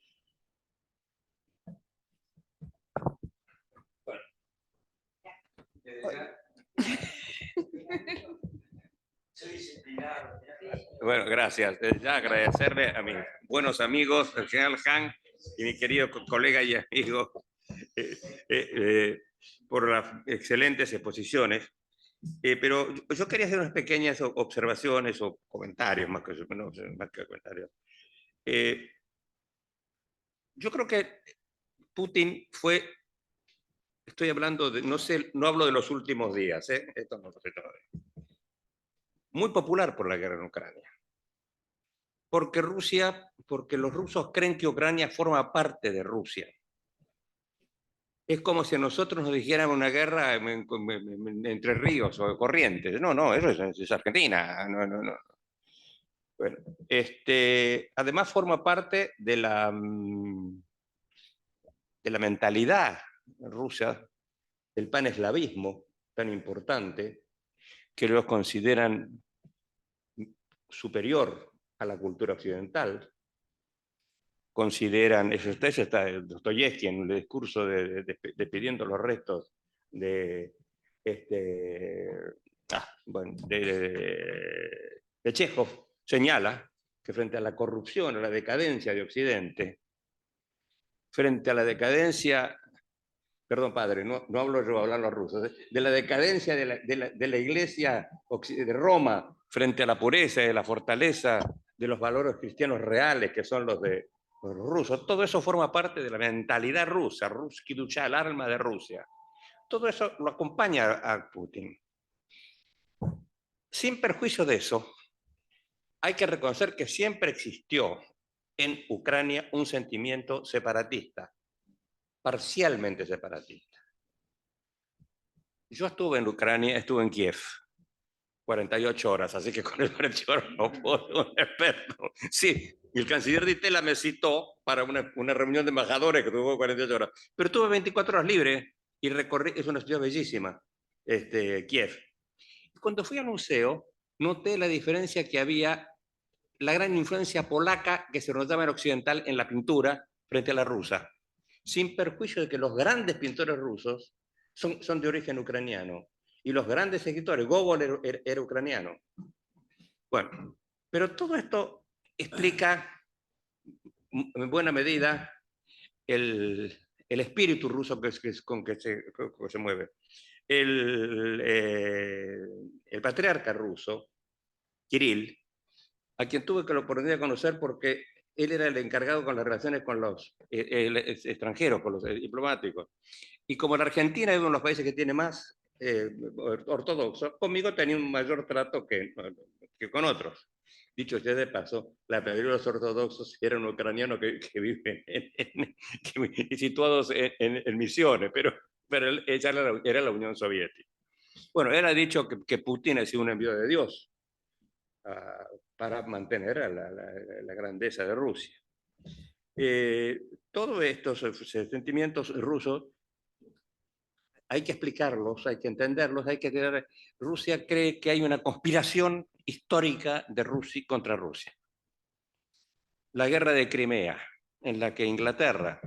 Bueno, gracias. Desde ya agradecerle a mis buenos amigos, el general Han y mi querido colega y amigo, por las excelentes exposiciones. Pero yo quería hacer unas pequeñas observaciones o comentarios, más que comentarios. Yo creo que Putin fue, estoy hablando de, no hablo de los últimos días, esto no lo sé todavía, muy popular por la guerra en Ucrania. Porque los rusos creen que Ucrania forma parte de Rusia. Es como si nosotros nos dijéramos una guerra entre ríos o corrientes. No, eso es Argentina. No. Bueno, además forma parte de la mentalidad rusa, del paneslavismo tan importante, que los consideran superior a la cultura occidental. Consideran, eso está Dostoyevski en el discurso de pidiendo los restos de Chejov, señala que frente a la corrupción, a la decadencia de Occidente, frente a la decadencia, perdón padre, no hablo yo, hablan los rusos, de la decadencia de la Iglesia de Roma frente a la pureza y la fortaleza de los valores cristianos reales que son los de los rusos, todo eso forma parte de la mentalidad rusa, Ruski Ducha, el alma de Rusia. Todo eso lo acompaña a Putin. Sin perjuicio de eso, hay que reconocer que siempre existió en Ucrania un sentimiento separatista, parcialmente separatista. Yo estuve en Ucrania, estuve en Kiev, 48 horas, así que con el 48 horas no puedo ser un experto. Sí, el canciller Di Tella me citó para una reunión de embajadores que tuvo 48 horas, pero tuve 24 horas libre y recorrí, es una ciudad bellísima, Kiev. Cuando fui al museo, noté la diferencia que había, la gran influencia polaca que se notaba en occidental en la pintura frente a la rusa, sin perjuicio de que los grandes pintores rusos son de origen ucraniano. Y los grandes escritores, Gogol era ucraniano. Bueno, pero todo esto explica en buena medida el espíritu ruso con que se mueve. El patriarca ruso, Kirill, a quien tuve la oportunidad de conocer porque él era el encargado con las relaciones con los extranjeros, con los diplomáticos. Y como la Argentina es uno de los países que tiene más ortodoxos, conmigo tenía un mayor trato que con otros. Dicho sea de paso, la mayoría de los ortodoxos eran ucranianos que viven situados en misiones, pero ella era la Unión Soviética. Bueno, él ha dicho que Putin ha sido un envío de Dios para mantener a la grandeza de Rusia. Todos estos sentimientos rusos hay que explicarlos, hay que entenderlos, hay que tener... Rusia cree que hay una conspiración histórica de Rusia contra Rusia. La guerra de Crimea, en la que Inglaterra,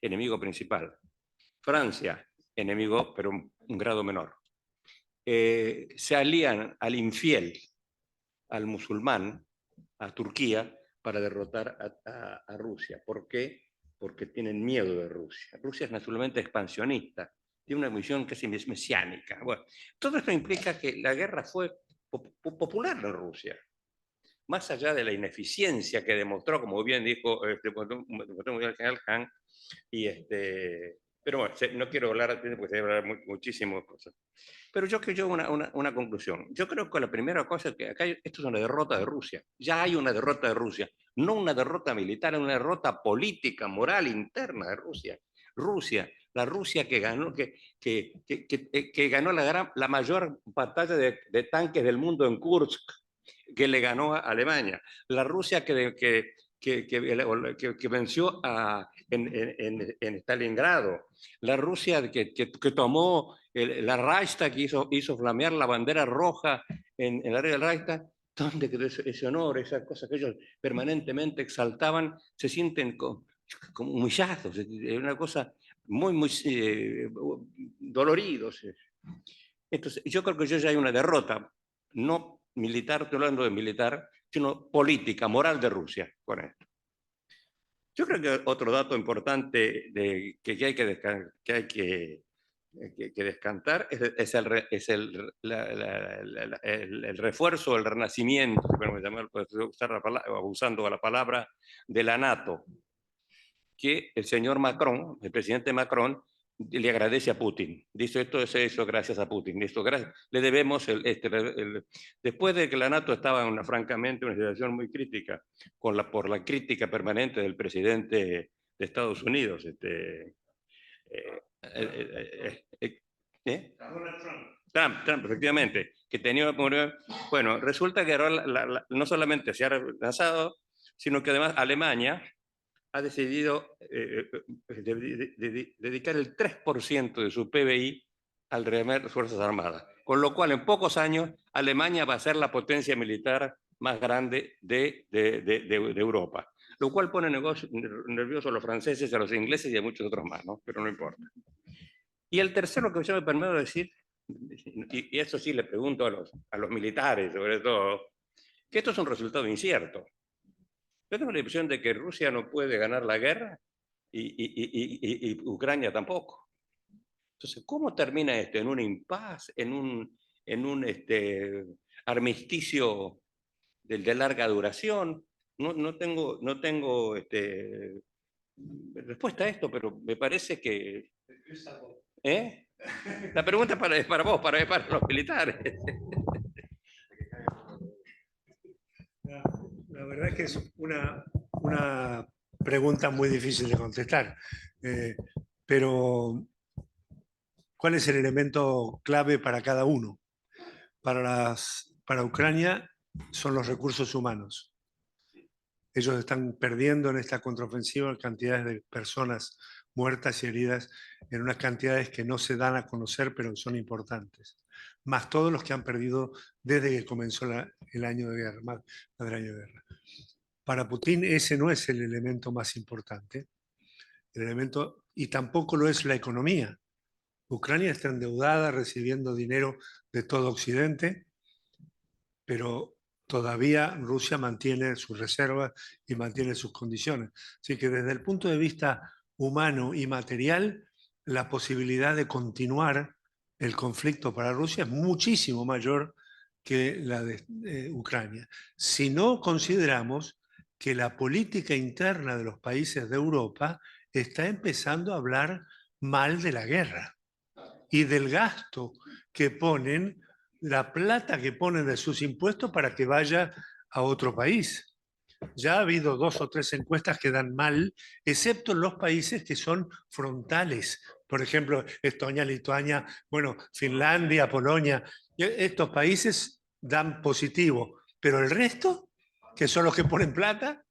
enemigo principal, Francia, enemigo, pero un grado menor, se alían al infiel, al musulmán, a Turquía, para derrotar a Rusia. ¿Por qué? Porque tienen miedo de Rusia. Rusia es naturalmente expansionista, tiene una visión casi mesiánica. Bueno, todo esto implica que la guerra fue popular en Rusia, más allá de la ineficiencia que demostró, como bien dijo el general Han, pero bueno, no quiero hablar, porque se hablar muchísimas cosas. Pero yo creo una conclusión. Yo creo que la primera cosa es que acá esto es una derrota de Rusia. Ya hay una derrota de Rusia. No una derrota militar, una derrota política, moral, interna de Rusia. La Rusia que ganó, que ganó la mayor batalla de tanques del mundo en Kursk, que le ganó a Alemania. La Rusia que venció en Stalingrado. La Rusia que tomó la Reichstag, que hizo flamear la bandera roja en la área del Reichstag. ¿Dónde quedó ese honor, esas cosas que ellos permanentemente exaltaban? Se sienten como humillados, es una cosa muy doloridos. Entonces, yo creo que ya hay una derrota, no militar, estoy hablando de militar, sino política, moral de Rusia con esto. Yo creo que otro dato importante que hay que descantar es el refuerzo, el renacimiento, usando la palabra, de la NATO, que el señor Macron, el presidente Macron, le agradece a Putin. Dice, esto es eso gracias a Putin. Esto, le debemos después de que la NATO estaba francamente en una situación muy crítica, por la crítica permanente del presidente de Estados Unidos. Trump, efectivamente, que tenía, bueno, resulta que no solamente se ha lanzado, sino que además Alemania ha decidido dedicar el 3% de su PBI al rearmar las Fuerzas Armadas. Con lo cual, en pocos años, Alemania va a ser la potencia militar más grande de Europa. Lo cual pone nerviosos a los franceses, a los ingleses y a muchos otros más, ¿no? Pero no importa. Y el tercero que yo me permito decir, y eso sí le pregunto a los militares sobre todo, que esto es un resultado incierto. Yo tengo la impresión de que Rusia no puede ganar la guerra y Ucrania tampoco. Entonces, ¿cómo termina esto? ¿En un impasse? ¿En un armisticio de larga duración? No tengo respuesta a esto, pero me parece que... ¿Eh? La pregunta es para vos, para los militares. La verdad es que es una pregunta muy difícil de contestar. Pero, ¿cuál es el elemento clave para cada uno? Para Ucrania son los recursos humanos. Ellos están perdiendo en esta contraofensiva cantidades de personas muertas y heridas en unas cantidades que no se dan a conocer, pero son importantes. Más todos los que han perdido desde que comenzó el año de guerra, más del año de guerra. Para Putin ese no es el elemento más importante. Y tampoco lo es la economía. Ucrania está endeudada, recibiendo dinero de todo Occidente, pero todavía Rusia mantiene sus reservas y mantiene sus condiciones. Así que desde el punto de vista humano y material, la posibilidad de continuar el conflicto para Rusia es muchísimo mayor que la de Ucrania. Si no consideramos que la política interna de los países de Europa está empezando a hablar mal de la guerra y del gasto que ponen, la plata que ponen de sus impuestos para que vaya a otro país. Ya ha habido 2 o 3 encuestas que dan mal, excepto en los países que son frontales. Por ejemplo, Estonia, Lituania, bueno, Finlandia, Polonia. Estos países dan positivo, pero el resto, que son los que ponen plata,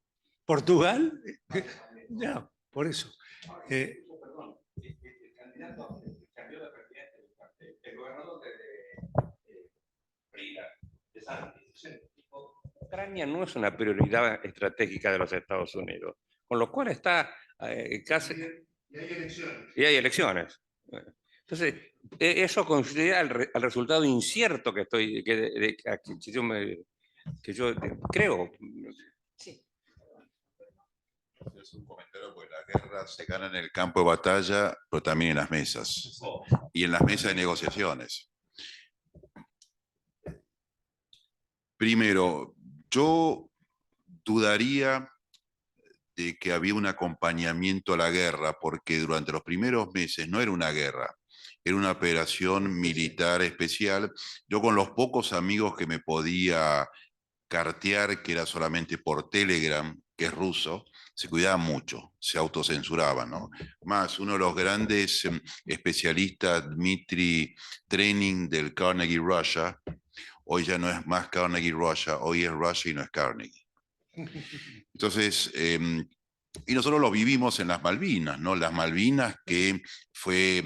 Portugal, ya, por eso. El gobernador de Ucrania no es una prioridad estratégica de los Estados Unidos, con lo cual está casi... Y hay elecciones. Entonces, eso considera el resultado incierto que yo creo. Sí. Es un comentario porque la guerra se gana en el campo de batalla, pero también en las mesas y en las mesas de negociaciones. Primero, yo dudaría de que había un acompañamiento a la guerra, porque durante los primeros meses no era una guerra, era una operación militar especial. Yo con los pocos amigos que me podía cartear, que era solamente por Telegram, que es ruso, se cuidaban mucho, se autocensuraban, ¿no? Más, uno de los grandes especialistas, Dmitry Trenin del Carnegie Russia, hoy ya no es más Carnegie Russia, hoy es Russia y no es Carnegie. Entonces, y nosotros lo vivimos en las Malvinas, ¿no? Las Malvinas que fue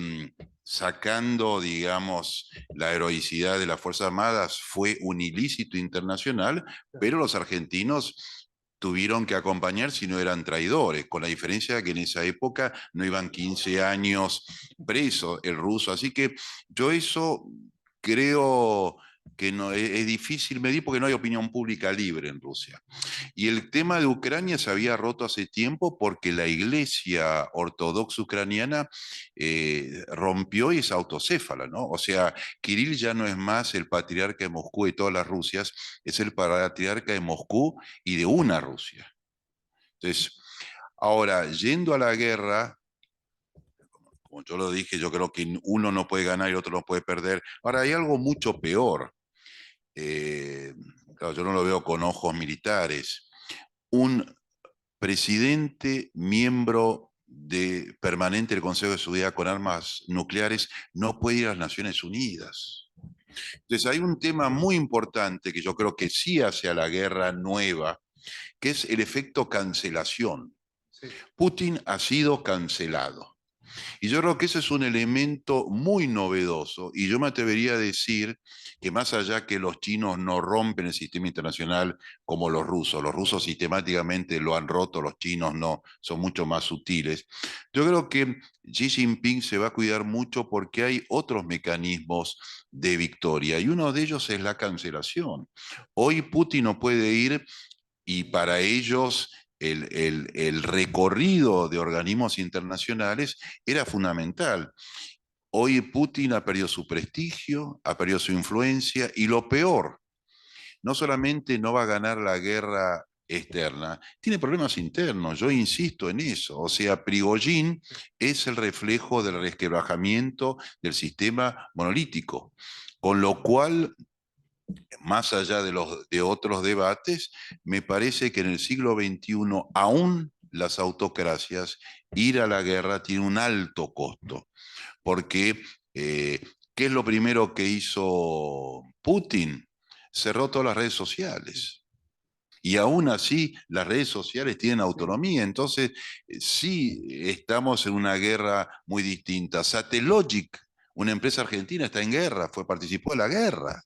sacando, digamos, la heroicidad de las Fuerzas Armadas, fue un ilícito internacional, pero los argentinos tuvieron que acompañar si no eran traidores, con la diferencia de que en esa época no iban 15 años presos el ruso. Así que yo eso creo que no, es difícil medir porque no hay opinión pública libre en Rusia. Y el tema de Ucrania se había roto hace tiempo porque la iglesia ortodoxa ucraniana rompió y es autocéfala, ¿no? O sea, Kirill ya no es más el patriarca de Moscú y todas las Rusias, es el patriarca de Moscú y de una Rusia. Entonces, ahora, yendo a la guerra, como yo lo dije, yo creo que uno no puede ganar y otro no puede perder. Ahora, hay algo mucho peor. Claro, yo no lo veo con ojos militares. Un presidente miembro permanente del Consejo de Seguridad con armas nucleares no puede ir a las Naciones Unidas. Entonces hay un tema muy importante que yo creo que sí hace a la guerra nueva, que es el efecto cancelación. Sí. Putin ha sido cancelado. Y yo creo que ese es un elemento muy novedoso y yo me atrevería a decir que más allá que los chinos no rompen el sistema internacional como los rusos sistemáticamente lo han roto, los chinos no, son mucho más sutiles. Yo creo que Xi Jinping se va a cuidar mucho porque hay otros mecanismos de victoria y uno de ellos es la cancelación. Hoy Putin no puede ir y para ellos el recorrido de organismos internacionales era fundamental. Hoy Putin ha perdido su prestigio, ha perdido su influencia y lo peor, no solamente no va a ganar la guerra externa, tiene problemas internos, yo insisto en eso. O sea, Prigozhin es el reflejo del resquebrajamiento del sistema monolítico, con lo cual más allá de otros debates, me parece que en el siglo XXI, aún las autocracias, ir a la guerra tiene un alto costo, porque ¿qué es lo primero que hizo Putin? Cerró todas las redes sociales. Y aún así, las redes sociales tienen autonomía. Entonces, sí estamos en una guerra muy distinta. Satellogic, una empresa argentina, está en guerra, participó de la guerra.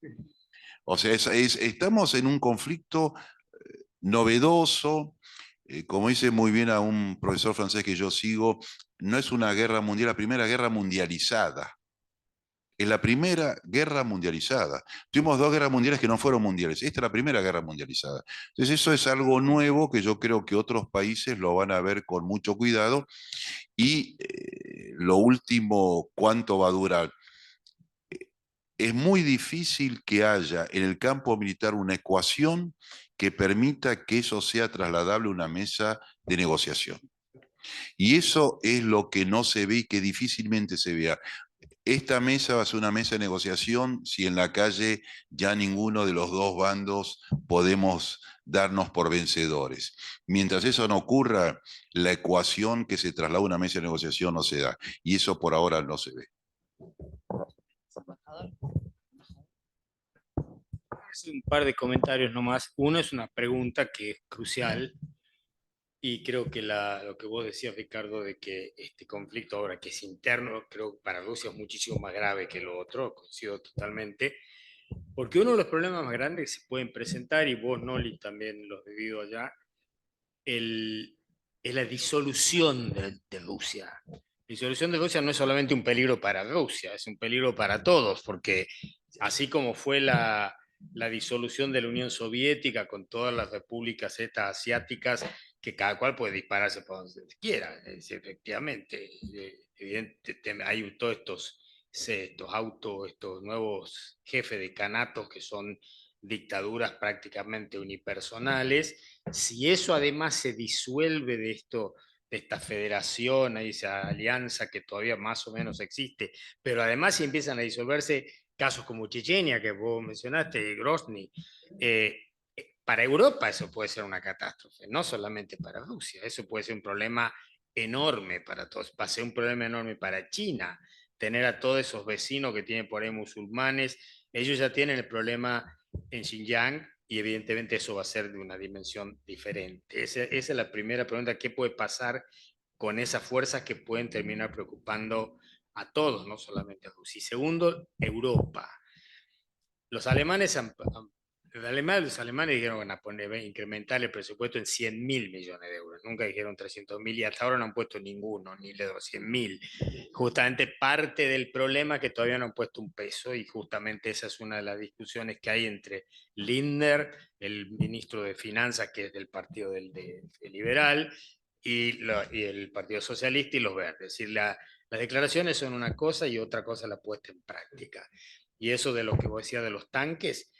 O sea, estamos en un conflicto novedoso, como dice muy bien a un profesor francés que yo sigo, no es una guerra mundial, la primera guerra mundializada. Es la primera guerra mundializada. Tuvimos dos guerras mundiales que no fueron mundiales. Esta es la primera guerra mundializada. Entonces eso es algo nuevo que yo creo que otros países lo van a ver con mucho cuidado. Y lo último, ¿cuánto va a durar? Es muy difícil que haya en el campo militar una ecuación que permita que eso sea trasladable a una mesa de negociación. Y eso es lo que no se ve y que difícilmente se vea. Esta mesa va a ser una mesa de negociación si en la calle ya ninguno de los dos bandos podemos darnos por vencedores. Mientras eso no ocurra, la ecuación que se traslada a una mesa de negociación no se da. Y eso por ahora no se ve. Un par de comentarios nomás. Uno es una pregunta que es crucial y creo que lo que vos decías, Ricardo, de que este conflicto ahora que es interno, creo que para Rusia es muchísimo más grave que lo otro, coincido totalmente, porque uno de los problemas más grandes que se pueden presentar, y vos, Noli, también lo has vivido allá, es la disolución de Rusia. La disolución de Rusia no es solamente un peligro para Rusia, es un peligro para todos, porque así como fue la disolución de la Unión Soviética con todas las repúblicas estas asiáticas que cada cual puede dispararse por donde quiera. Efectivamente, hay todos estos nuevos jefes de canatos que son dictaduras prácticamente unipersonales. Si eso además se disuelve de esta federación, esa alianza que todavía más o menos existe, pero además si empiezan a disolverse casos como Chechenia, que vos mencionaste, Grozny, para Europa eso puede ser una catástrofe, no solamente para Rusia, eso puede ser un problema enorme para todos, va a ser un problema enorme para China, tener a todos esos vecinos que tienen por ahí musulmanes, ellos ya tienen el problema en Xinjiang y evidentemente eso va a ser de una dimensión diferente. Esa es la primera pregunta, ¿qué puede pasar con esas fuerzas que pueden terminar preocupando a todos, no solamente a Rusia? Y segundo, Europa. Los alemanes los alemanes dijeron que van a incrementar el presupuesto en 100.000 millones de euros. Nunca dijeron 300.000 y hasta ahora no han puesto ninguno, ni de 200.000. Justamente parte del problema es que todavía no han puesto un peso y justamente esa es una de las discusiones que hay entre Lindner, el ministro de Finanzas, que es del partido del liberal, y el Partido Socialista y los Verdes. Es decir, las declaraciones son una cosa y otra cosa la puesta en práctica. Y eso de lo que vos decías de los tanques,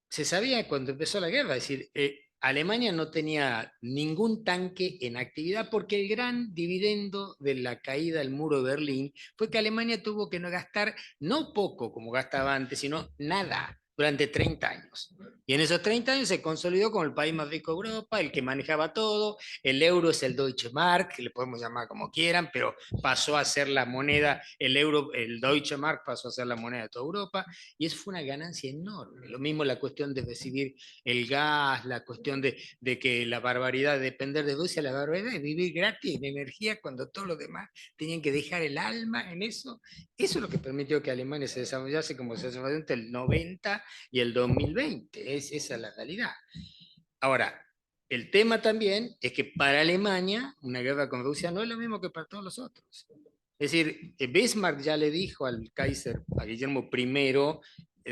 se sabía cuando empezó la guerra, es decir, Alemania no tenía ningún tanque en actividad porque el gran dividendo de la caída del muro de Berlín fue que Alemania tuvo que no gastar no poco como gastaba antes, sino nada durante 30 años. Y en esos 30 años se consolidó como el país más rico de Europa, el que manejaba todo, el euro es el Deutsche Mark, que le podemos llamar como quieran, pero pasó a ser la moneda, el euro, el Deutsche Mark pasó a ser la moneda de toda Europa, y eso fue una ganancia enorme. Lo mismo la cuestión de recibir el gas, la cuestión de que la barbaridad de depender de Rusia, la barbaridad de vivir gratis en energía cuando todos los demás tenían que dejar el alma en eso. Eso es lo que permitió que Alemania se desarrollase como se desarrolló entre el 90 y el 2020. Esa es la realidad. Ahora, el tema también es que para Alemania una guerra con Rusia no es lo mismo que para todos los otros. Es decir, Bismarck ya le dijo al Kaiser, a Guillermo I,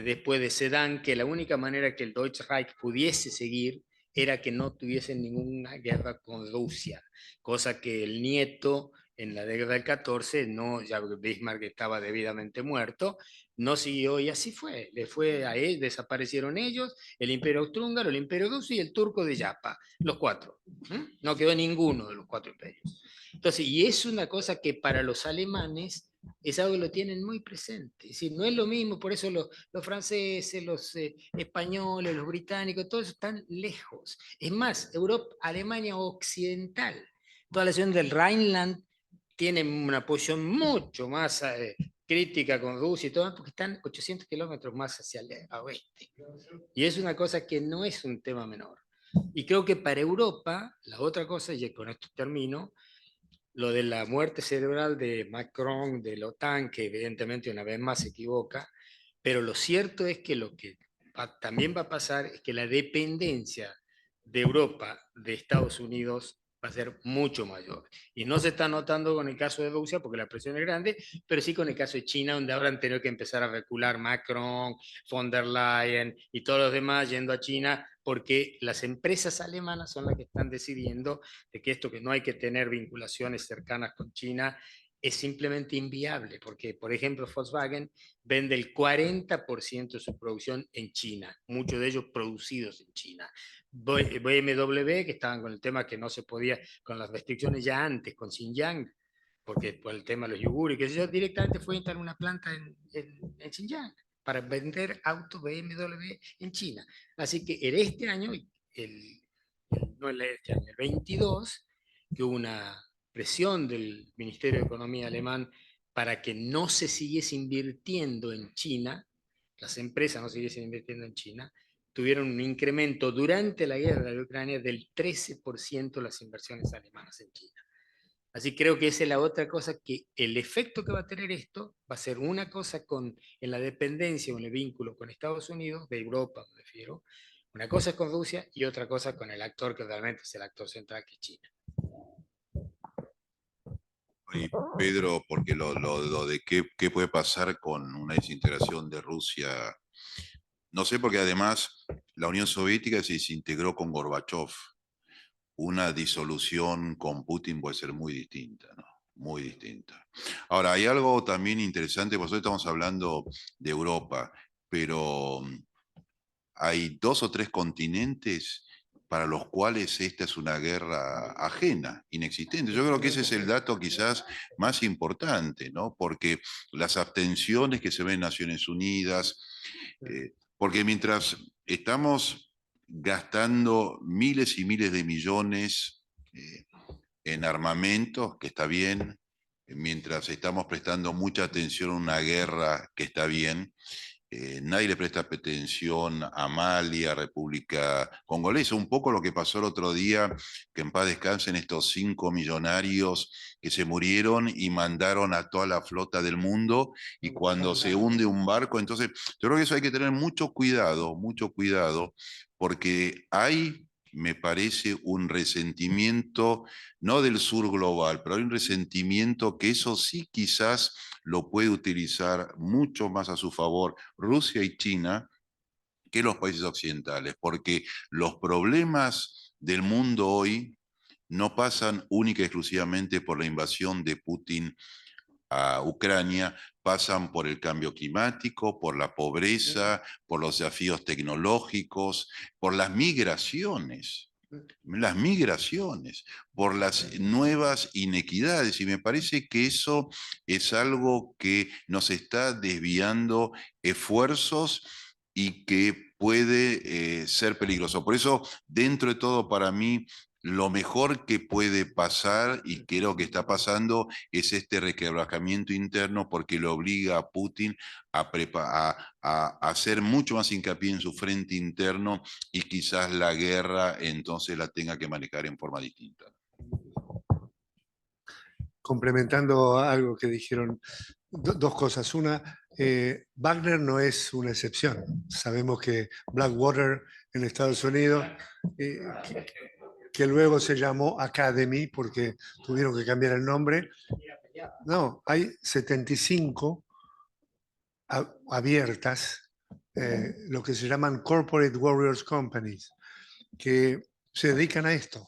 después de Sedan, que la única manera que el Deutsche Reich pudiese seguir era que no tuviesen ninguna guerra con Rusia, cosa que el nieto en la década del 14, no, ya Bismarck estaba debidamente muerto, no siguió y así fue. Le fue a él, desaparecieron ellos, el imperio austrohúngaro, el imperio ruso y el turco de Yapa, los cuatro. No quedó ninguno de los cuatro imperios. Entonces, y es una cosa que para los alemanes es algo que lo tienen muy presente. Es decir, no es lo mismo, por eso los franceses, los españoles, los británicos, todos están lejos. Es más, Europa, Alemania occidental, toda la zona del Rhineland tiene una posición mucho más crítica con Rusia y todo, porque están 800 kilómetros más hacia el oeste. Y es una cosa que no es un tema menor. Y creo que para Europa, la otra cosa, y con esto termino, lo de la muerte cerebral de Macron, de la OTAN, que evidentemente una vez más se equivoca, pero lo cierto es que lo que también va a pasar es que la dependencia de Europa de Estados Unidos va a ser mucho mayor. Y no se está notando con el caso de Rusia porque la presión es grande, pero sí con el caso de China, donde ahora han tenido que empezar a recular Macron, von der Leyen y todos los demás yendo a China, porque las empresas alemanas son las que están decidiendo de que esto que no hay que tener vinculaciones cercanas con China es simplemente inviable, porque, por ejemplo, Volkswagen vende el 40% de su producción en China, muchos de ellos producidos en China. BMW, que estaban con el tema que no se podía, con las restricciones ya antes, con Xinjiang, porque por el tema de los yogures, que yo directamente fue a instalar una planta en Xinjiang para vender autos BMW en China. Así que en este año, no este año, el 22, que hubo una presión del Ministerio de Economía alemán para que no se siguiese invirtiendo en China, las empresas no siguiesen invirtiendo en China, tuvieron un incremento durante la guerra de Ucrania del 13% de las inversiones alemanas en China. Así creo que esa es la otra cosa, que el efecto que va a tener esto va a ser una cosa en la dependencia o en el vínculo con Estados Unidos, de Europa me refiero, una cosa es con Rusia y otra cosa con el actor que realmente es el actor central, que es China. Y Pedro, porque lo de qué puede pasar con una desintegración de Rusia, no sé, porque además la Unión Soviética se desintegró con Gorbachev. una disolución con Putin puede ser muy distinta, ¿no? Muy distinta. Ahora, hay algo también interesante, porque hoy estamos hablando de Europa, pero hay 2 o 3 continentes para los cuales esta es una guerra ajena, inexistente. Yo creo que ese es el dato quizás más importante, ¿no? Porque las abstenciones que se ven en Naciones Unidas, porque mientras estamos gastando miles y miles de millones en armamentos, que está bien, mientras estamos prestando mucha atención a una guerra, que está bien, nadie le presta atención a Mali, a República Congolesa, un poco lo que pasó el otro día, que en paz descansen estos 5 millonarios que se murieron y mandaron a toda la flota del mundo, y cuando se hunde un barco, entonces yo creo que eso hay que tener mucho cuidado, porque hay, me parece, un resentimiento, no del sur global, pero hay un resentimiento que eso sí quizás lo puede utilizar mucho más a su favor Rusia y China que los países occidentales, porque los problemas del mundo hoy no pasan única y exclusivamente por la invasión de Putin a Ucrania, pasan por el cambio climático, por la pobreza, por los desafíos tecnológicos, por las migraciones, por las nuevas inequidades. Y me parece que eso es algo que nos está desviando esfuerzos y que puede ser peligroso. Por eso, dentro de todo, para mí, lo mejor que puede pasar, y creo que está pasando, es este requebrajamiento interno, porque le obliga a Putin a hacer mucho más hincapié en su frente interno, y quizás la guerra entonces la tenga que manejar en forma distinta. Complementando algo que dijeron, dos cosas. Una, Wagner no es una excepción. Sabemos que Blackwater en Estados Unidos, que luego se llamó Academy porque tuvieron que cambiar el nombre. No, hay 75 abiertas, lo que se llaman Corporate Warriors Companies, que se dedican a esto.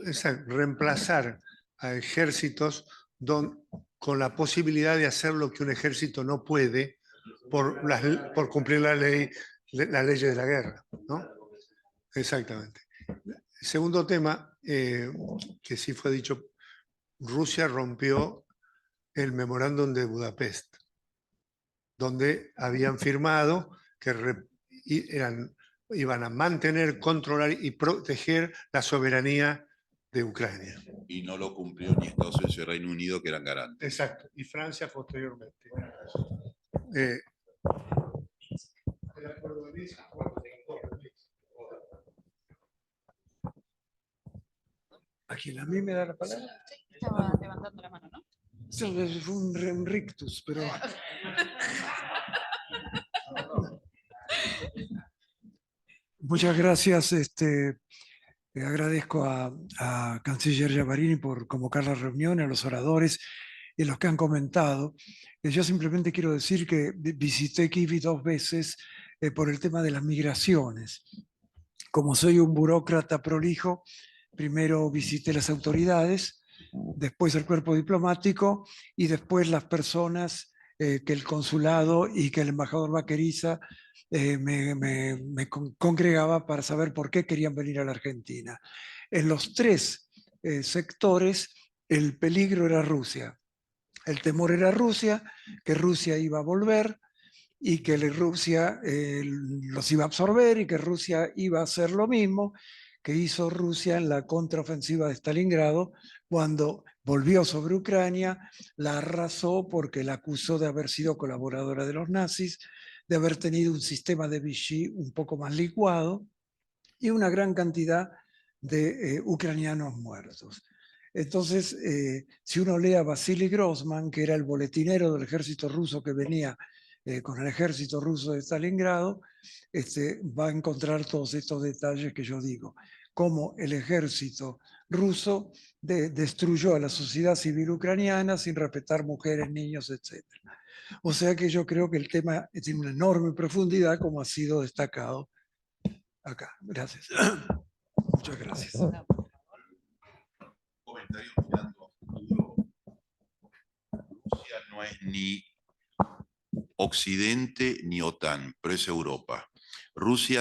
Es a reemplazar a ejércitos con la posibilidad de hacer lo que un ejército no puede por cumplir las leyes de la guerra, ¿no? Exactamente. Segundo tema, que sí fue dicho, Rusia rompió el memorándum de Budapest, donde habían firmado que iban a mantener, controlar y proteger la soberanía de Ucrania. Y no lo cumplió ni Estados Unidos ni Reino Unido, que eran garantes. Exacto, y Francia posteriormente. ¿A quién? ¿A mí me da la palabra? Estaba levantando la mano, ¿no? Sí. Fue un rictus, pero... Muchas gracias. Agradezco a Canciller Giavarini por convocar la reunión, a los oradores y a los que han comentado. Yo simplemente quiero decir que visité Kyiv 2 veces por el tema de las migraciones. Como soy un burócrata prolijo, primero visité las autoridades, después el cuerpo diplomático y después las personas que el consulado y que el embajador Vaqueriza me congregaba para saber por qué querían venir a la Argentina. En los 3 sectores el peligro era Rusia. El temor era Rusia, que Rusia iba a volver y que Rusia los iba a absorber y que Rusia iba a hacer lo mismo que hizo Rusia en la contraofensiva de Stalingrado, cuando volvió sobre Ucrania, la arrasó porque la acusó de haber sido colaboradora de los nazis, de haber tenido un sistema de Vichy un poco más licuado y una gran cantidad de ucranianos muertos. Entonces, si uno lee a Vasily Grossman, que era el boletinero del ejército ruso que venía con el ejército ruso de Stalingrado, va a encontrar todos estos detalles que yo digo, cómo el ejército ruso destruyó a la sociedad civil ucraniana sin respetar mujeres, niños, etc. O sea que yo creo que el tema tiene una enorme profundidad, como ha sido destacado acá. Gracias. Muchas gracias. Comentario mirando a futuro. Rusia no es ni Occidente ni OTAN, pero es Europa.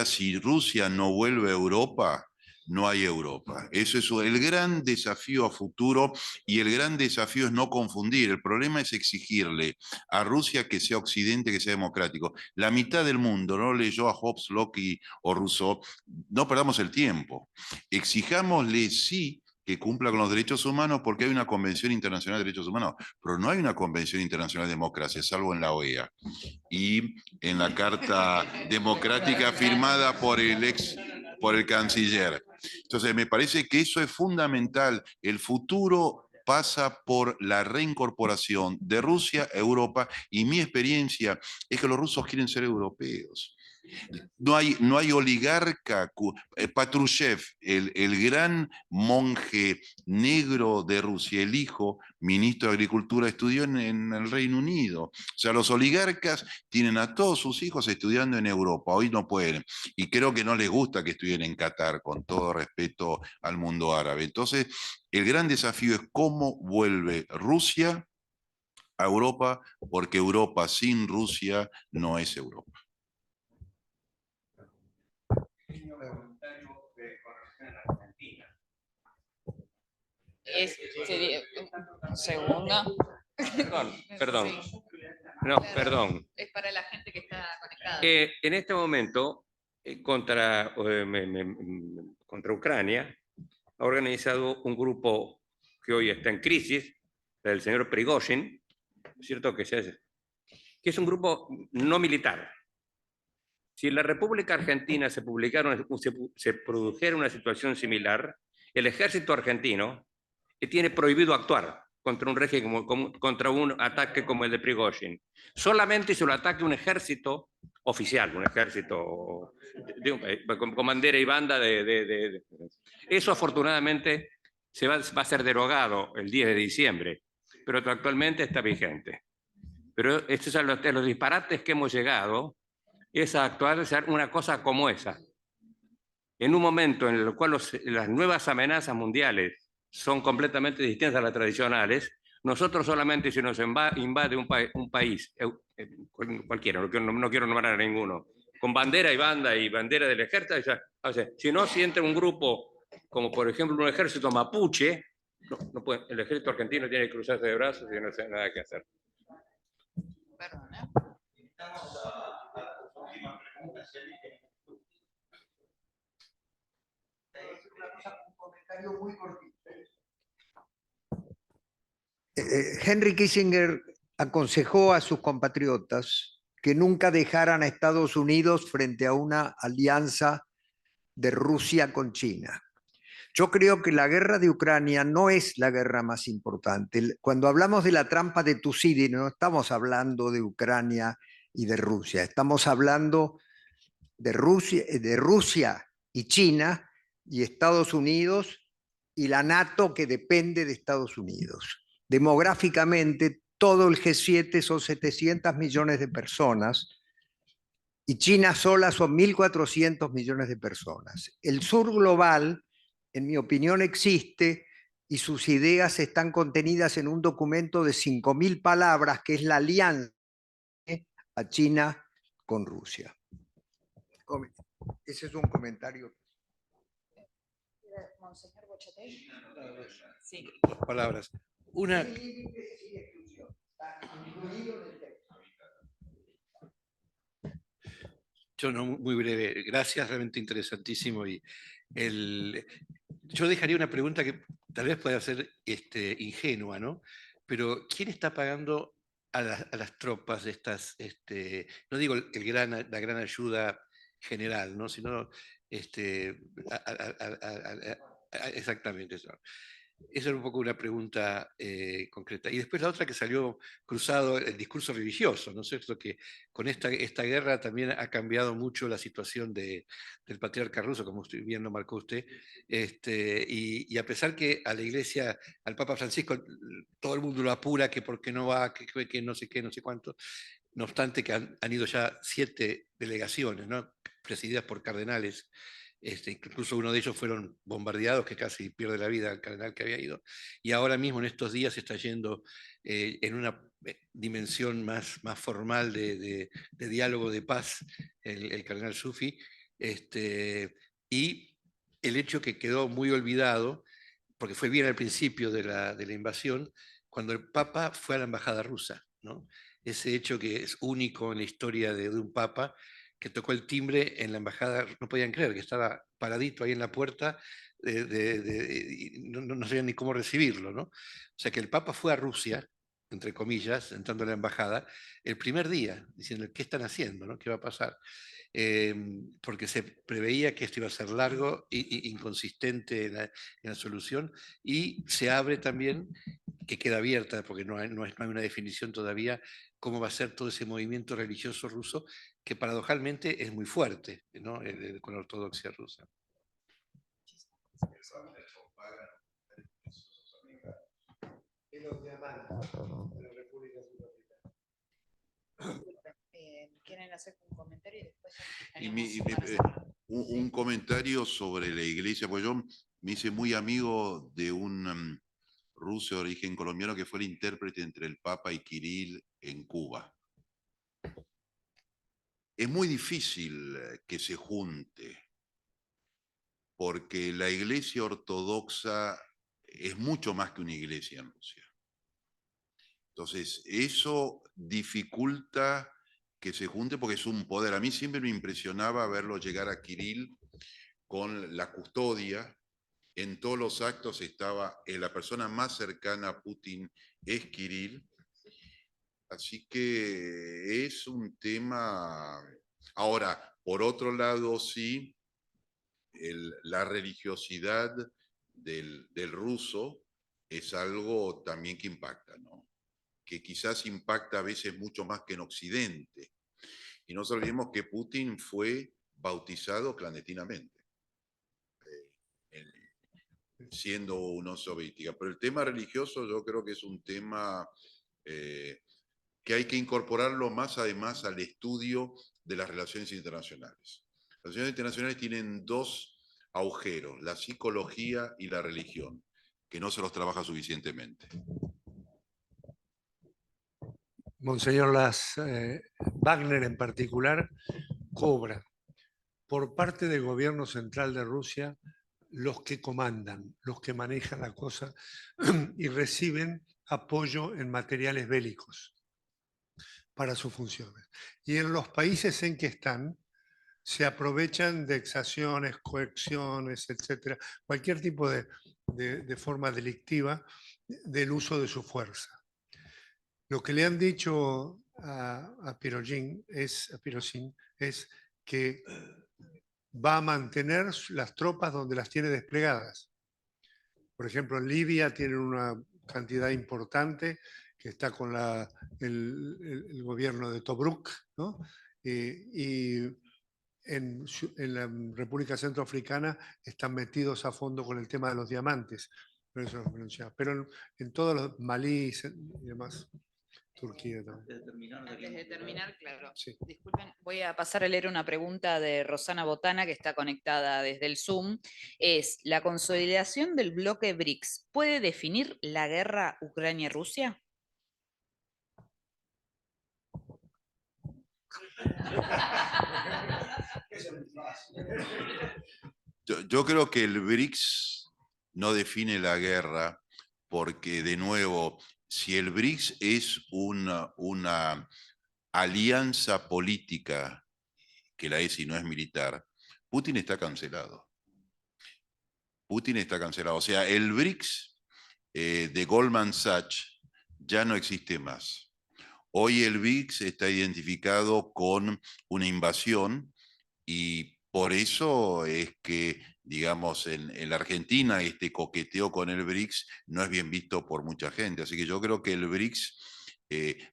Si Rusia no vuelve a Europa, no hay Europa. Eso es el gran desafío a futuro, y el gran desafío es no confundir. El problema es exigirle a Rusia que sea Occidente, que sea democrático. La mitad del mundo no leyó a Hobbes, Locke o Rousseau. No perdamos el tiempo. Exijámosle sí que cumpla con los derechos humanos, porque hay una Convención Internacional de Derechos Humanos, pero no hay una Convención Internacional de Democracia, salvo en la OEA y en la Carta Democrática firmada por el canciller. Entonces, me parece que eso es fundamental. El futuro pasa por la reincorporación de Rusia a Europa, y mi experiencia es que los rusos quieren ser europeos. No hay oligarca. Patrushev, el gran monje negro de Rusia, el hijo ministro de Agricultura, estudió en el Reino Unido. O sea, los oligarcas tienen a todos sus hijos estudiando en Europa. Hoy no pueden. Y creo que no les gusta que estudien en Qatar, con todo respeto al mundo árabe. Entonces, el gran desafío es cómo vuelve Rusia a Europa, porque Europa sin Rusia no es Europa. Sería un segundo. Perdón. Sí. No, perdón. Es para la gente que está conectada. En este momento, contra Ucrania, ha organizado un grupo que hoy está en crisis, del señor Prigozhin, ¿cierto? Que es un grupo no militar. Si en la República Argentina se produjera una situación similar, el ejército argentino tiene prohibido actuar contra un régimen, contra un ataque como el de Prigozhin. Solamente si lo ataque un ejército oficial, un ejército con bandera y banda Eso afortunadamente va a ser derogado el 10 de diciembre, pero actualmente está vigente. Pero estos son los disparates que hemos llegado, es a actuar una cosa como esa. En un momento en el cual las nuevas amenazas mundiales son completamente distintas a las tradicionales, nosotros solamente si nos invade un país, cualquiera, no quiero nombrar a ninguno, con bandera y banda y bandera del ejército, o sea, si entra un grupo como por ejemplo un ejército mapuche, no puede, el ejército argentino tiene que cruzarse de brazos y no tiene nada que hacer. Perdón, Henry Kissinger aconsejó a sus compatriotas que nunca dejaran a Estados Unidos frente a una alianza de Rusia con China. Yo creo que la guerra de Ucrania no es la guerra más importante. Cuando hablamos de la trampa de Tucídides, no estamos hablando de Ucrania y de Rusia, estamos hablando de Rusia y China y Estados Unidos y la NATO, que depende de Estados Unidos. Demográficamente, todo el G7 son 700 millones de personas y China sola son 1.400 millones de personas. El sur global, en mi opinión, existe y sus ideas están contenidas en un documento de 5.000 palabras, que es la alianza a China con Rusia. Ese es un comentario. Monseñor Bochatelli. Sí. Dos palabras. Una. Yo no, muy breve. Gracias, realmente interesantísimo. Y yo dejaría una pregunta que tal vez pueda ser ingenua, ¿no? Pero ¿quién está pagando a las tropas de estas, no digo la gran ayuda general, ¿no? Sino exactamente eso. Esa era un poco una pregunta concreta. Y después la otra, que salió cruzado el discurso religioso, ¿no es cierto? Que con esta guerra también ha cambiado mucho la situación del patriarca ruso, como bien lo marcó usted. Y a pesar que a la Iglesia, al Papa Francisco, todo el mundo lo apura, que por qué no va, que no sé qué, no sé cuánto. No obstante que han ido ya 7 delegaciones, ¿no? Presididas por cardenales, Incluso uno de ellos fueron bombardeados, que casi pierde la vida el cardenal que había ido. Y ahora mismo en estos días está yendo en una dimensión más formal de diálogo de paz el cardenal Sufi. Y el hecho que quedó muy olvidado, porque fue bien al principio de la invasión, cuando el Papa fue a la embajada rusa, ¿no? Ese hecho que es único en la historia de un Papa, que tocó el timbre en la embajada, no podían creer que estaba paradito ahí en la puerta, y no sabían ni cómo recibirlo, ¿no? O sea que el Papa fue a Rusia, entre comillas, entrando a la embajada, el primer día, diciendo, ¿qué están haciendo? ¿No? ¿Qué va a pasar? Porque se preveía que esto iba a ser largo e inconsistente en la solución, y se abre también, que queda abierta, porque no hay una definición todavía, cómo va a ser todo ese movimiento religioso ruso, que paradojalmente es muy fuerte, ¿no? Con la ortodoxia rusa. ¿Quieren hacer un comentario y después un comentario sobre la iglesia, pues yo me hice muy amigo de un ruso de origen colombiano que fue el intérprete entre el Papa y Kirill en Cuba. Es muy difícil que se junte, porque la iglesia ortodoxa es mucho más que una iglesia en Rusia. Entonces, eso dificulta que se junte porque es un poder. A mí siempre me impresionaba verlo llegar a Kirill con la custodia. En todos los actos estaba la persona más cercana a Putin es Kirill. Así que es un tema. Ahora, por otro lado, sí, la religiosidad del ruso es algo también que impacta, ¿no? Que quizás impacta a veces mucho más que en Occidente. Y no nos olvidemos que Putin fue bautizado clandestinamente, siendo Unión Soviética. Pero el tema religioso yo creo que es un tema que hay que incorporarlo más además al estudio de las relaciones internacionales. Las relaciones internacionales tienen dos agujeros, la psicología y la religión, que no se los trabaja suficientemente. Monseñor Wagner en particular cobra por parte del gobierno central de Rusia los que comandan, los que manejan la cosa y reciben apoyo en materiales bélicos para sus funciones. Y en los países en que están, se aprovechan de exacciones, coacciones, etcétera, cualquier tipo de forma delictiva del uso de su fuerza. Lo que le han dicho a Pirogin es que va a mantener las tropas donde las tiene desplegadas. Por ejemplo, en Libia tienen una cantidad importante que está con el gobierno de Tobruk, ¿no? Y en la República Centroafricana están metidos a fondo con el tema de los diamantes. Pero en todos los Malí y demás. Turquía también. Antes de terminar, claro. Sí. Disculpen, voy a pasar a leer una pregunta de Rosana Botana, que está conectada desde el Zoom. Es, ¿la consolidación del bloque BRICS puede definir la guerra Ucrania-Rusia? Yo creo que el BRICS no define la guerra porque, de nuevo, si el BRICS es una alianza política, que la es y no es militar, Putin está cancelado. Putin está cancelado. O sea, el BRICS de Goldman Sachs ya no existe más. Hoy el BRICS está identificado con una invasión y por eso es que, digamos, en la Argentina este coqueteo con el BRICS no es bien visto por mucha gente. Así que yo creo que el BRICS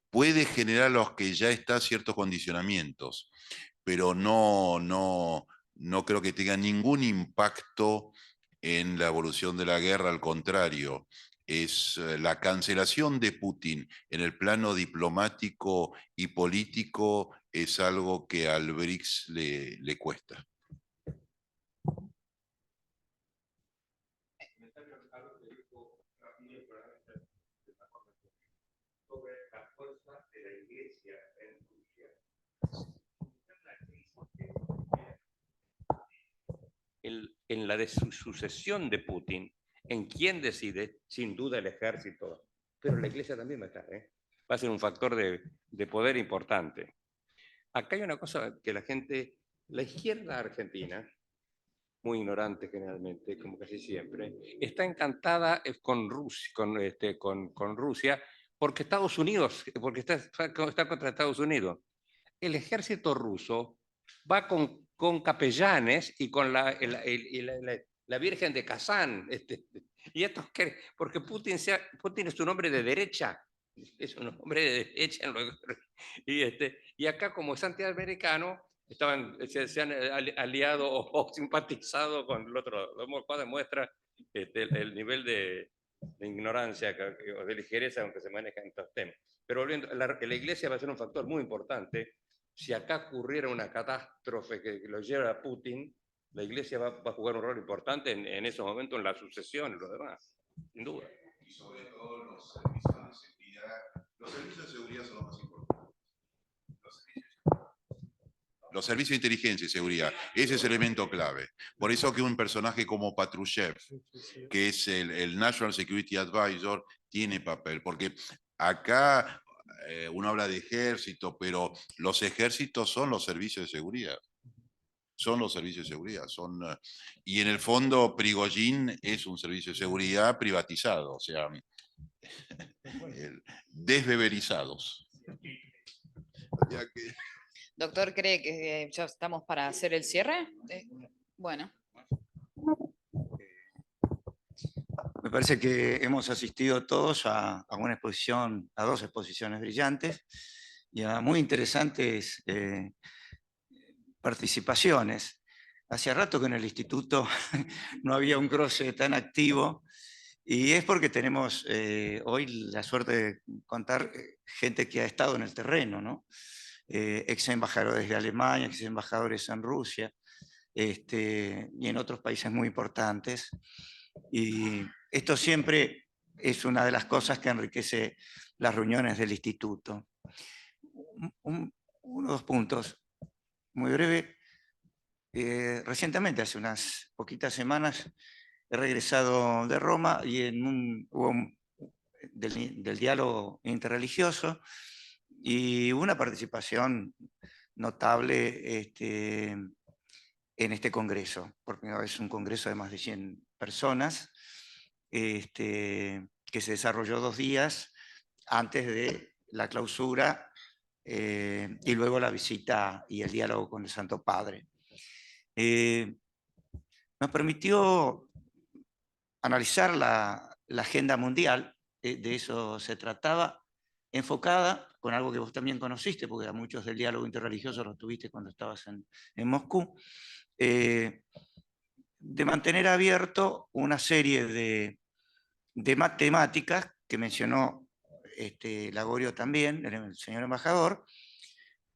puede generar a los que ya está ciertos condicionamientos, pero no creo que tenga ningún impacto en la evolución de la guerra, al contrario. Es la cancelación de Putin en el plano diplomático y político es algo que al BRICS le cuesta. en la de sucesión de Putin, en quién decide, sin duda el ejército, pero la iglesia también va a estar, va a ser un factor de poder importante. Acá hay una cosa que la izquierda argentina, muy ignorante generalmente, como casi siempre, está encantada con Rusia porque Estados Unidos, porque está contra Estados Unidos. El ejército ruso va con capellanes y con la Virgen de Kazán. ¿Y esto qué? Porque Putin es un hombre de derecha. Es un hombre de derecha. Y acá, como es antiamericano, se han aliado o simpatizado con el otro, lo cual demuestra el nivel de ignorancia o de ligereza con que se manejan estos temas. Pero volviendo, la iglesia va a ser un factor muy importante. Si acá ocurriera una catástrofe que lo lleva a Putin, la iglesia va a jugar un rol importante en esos momentos, en la sucesión y lo demás, sin duda. Y sobre todo los servicios de seguridad. Los servicios de seguridad son los más importantes. Los servicios de inteligencia y seguridad, ese es el elemento clave. Por eso que un personaje como Patrushev, que es el National Security Advisor, tiene papel, porque acá uno habla de ejército, pero los ejércitos son los servicios de seguridad. Son los servicios de seguridad. Y en el fondo Prigozhin es un servicio de seguridad privatizado, o sea, desbeberizados. Doctor, ¿cree que ya estamos para hacer el cierre? Bueno. Me parece que hemos asistido todos a una exposición, a dos exposiciones brillantes y a muy interesantes participaciones. Hacía rato que en el instituto no había un CROSE tan activo y es porque tenemos hoy la suerte de contar gente que ha estado en el terreno, ¿no? Ex embajadores de Alemania, ex embajadores en Rusia y en otros países muy importantes. Y esto siempre es una de las cosas que enriquece las reuniones del instituto. Uno o dos puntos, muy breve. Recientemente, hace unas poquitas semanas, he regresado de Roma y del diálogo interreligioso y una participación notable en este congreso, porque es un congreso de más de 100 personas, que se desarrolló 2 días antes de la clausura y luego la visita y el diálogo con el Santo Padre. Nos permitió analizar la agenda mundial, de eso se trataba, enfocada con algo que vos también conociste, porque a muchos del diálogo interreligioso lo tuviste cuando estabas en Moscú, de mantener abierto una serie de temáticas que mencionó Lagorio también, el señor embajador,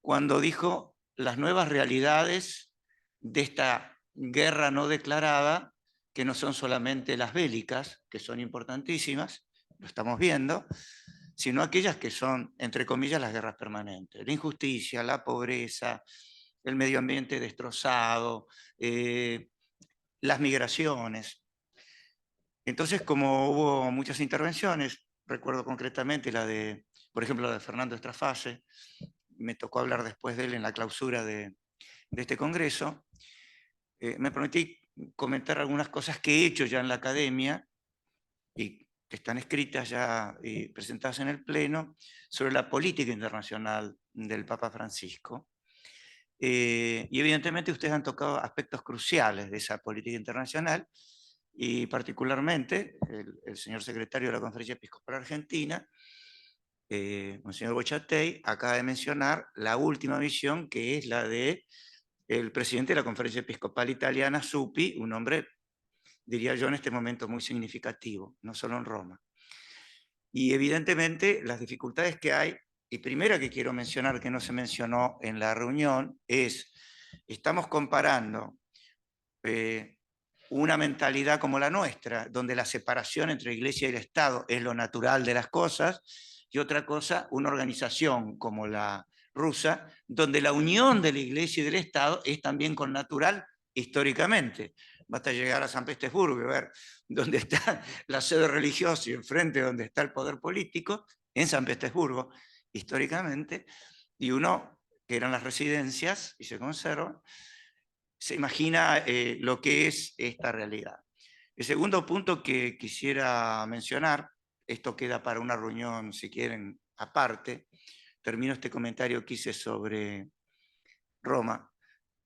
cuando dijo las nuevas realidades de esta guerra no declarada, que no son solamente las bélicas, que son importantísimas, lo estamos viendo, sino aquellas que son, entre comillas, las guerras permanentes. La injusticia, la pobreza, el medio ambiente destrozado, las migraciones. Entonces, como hubo muchas intervenciones, recuerdo concretamente por ejemplo, la de Fernando Estrafase, me tocó hablar después de él en la clausura de este congreso, me permití comentar algunas cosas que he hecho ya en la academia y que están escritas ya y presentadas en el Pleno sobre la política internacional del Papa Francisco. Y evidentemente ustedes han tocado aspectos cruciales de esa política internacional y particularmente el señor secretario de la Conferencia Episcopal Argentina, Monseñor Bochatey, acaba de mencionar la última visión, que es la de el presidente de la Conferencia Episcopal Italiana, Zuppi, un hombre, diría yo, en este momento muy significativo, no solo en Roma. Y evidentemente las dificultades que hay, y primera que quiero mencionar que no se mencionó en la reunión, es, estamos comparando una mentalidad como la nuestra, donde la separación entre Iglesia y el Estado es lo natural de las cosas, y otra cosa, una organización como la rusa, donde la unión de la Iglesia y del Estado es también con natural históricamente. basta llegar a San Petersburgo y ver dónde está la sede religiosa y enfrente donde está el poder político, en San Petersburgo, históricamente, y uno, que eran las residencias, y se conservan, se imagina lo que es esta realidad. El segundo punto que quisiera mencionar, esto queda para una reunión, si quieren, aparte, termino este comentario que hice sobre Roma,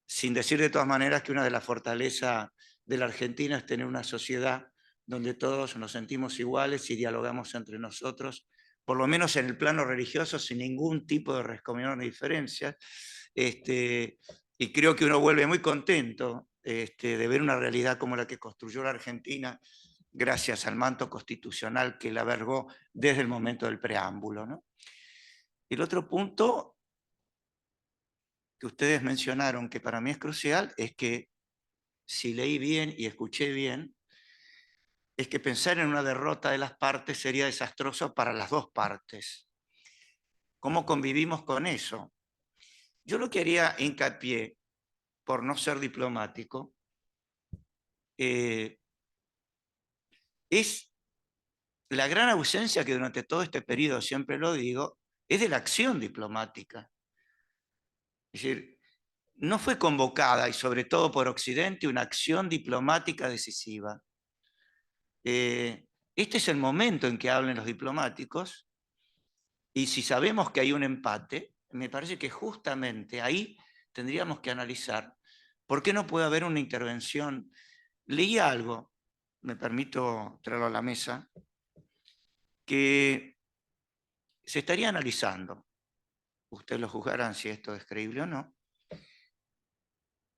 sin decir de todas maneras que una de las fortalezas de la Argentina es tener una sociedad donde todos nos sentimos iguales y dialogamos entre nosotros, por lo menos en el plano religioso, sin ningún tipo de rescomión o diferencias. Y creo que uno vuelve muy contento de ver una realidad como la que construyó la Argentina gracias al manto constitucional que la albergó desde el momento del preámbulo, ¿no? El otro punto que ustedes mencionaron, que para mí es crucial, es que si leí bien y escuché bien, es que pensar en una derrota de las partes sería desastroso para las dos partes. ¿Cómo convivimos con eso? Yo lo que haría hincapié, por no ser diplomático, es la gran ausencia que durante todo este periodo, siempre lo digo, es de la acción diplomática. Es decir, no fue convocada, y sobre todo por Occidente, una acción diplomática decisiva. Este es el momento en que hablen los diplomáticos, y si sabemos que hay un empate, me parece que justamente ahí tendríamos que analizar por qué no puede haber una intervención. Leí algo, me permito traerlo a la mesa, que se estaría analizando, ustedes lo juzgarán si esto es creíble o no,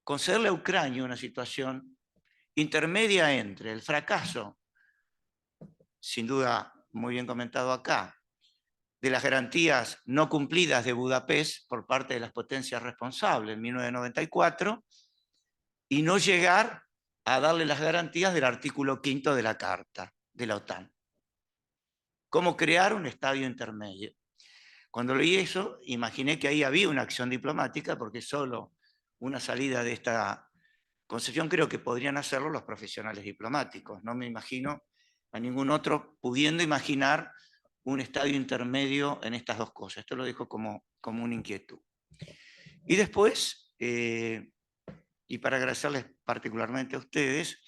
concederle a Ucrania una situación intermedia entre el fracaso, sin duda muy bien comentado acá, de las garantías no cumplidas de Budapest por parte de las potencias responsables en 1994 y no llegar a darle las garantías del artículo 5 de la Carta de la OTAN. ¿Cómo crear un estadio intermedio? Cuando leí eso, imaginé que ahí había una acción diplomática, porque solo una salida de esta concepción creo que podrían hacerlo los profesionales diplomáticos. No me imagino a ningún otro pudiendo imaginar un estadio intermedio en estas dos cosas. Esto lo dejo como una inquietud. Y después, y para agradecerles particularmente a ustedes,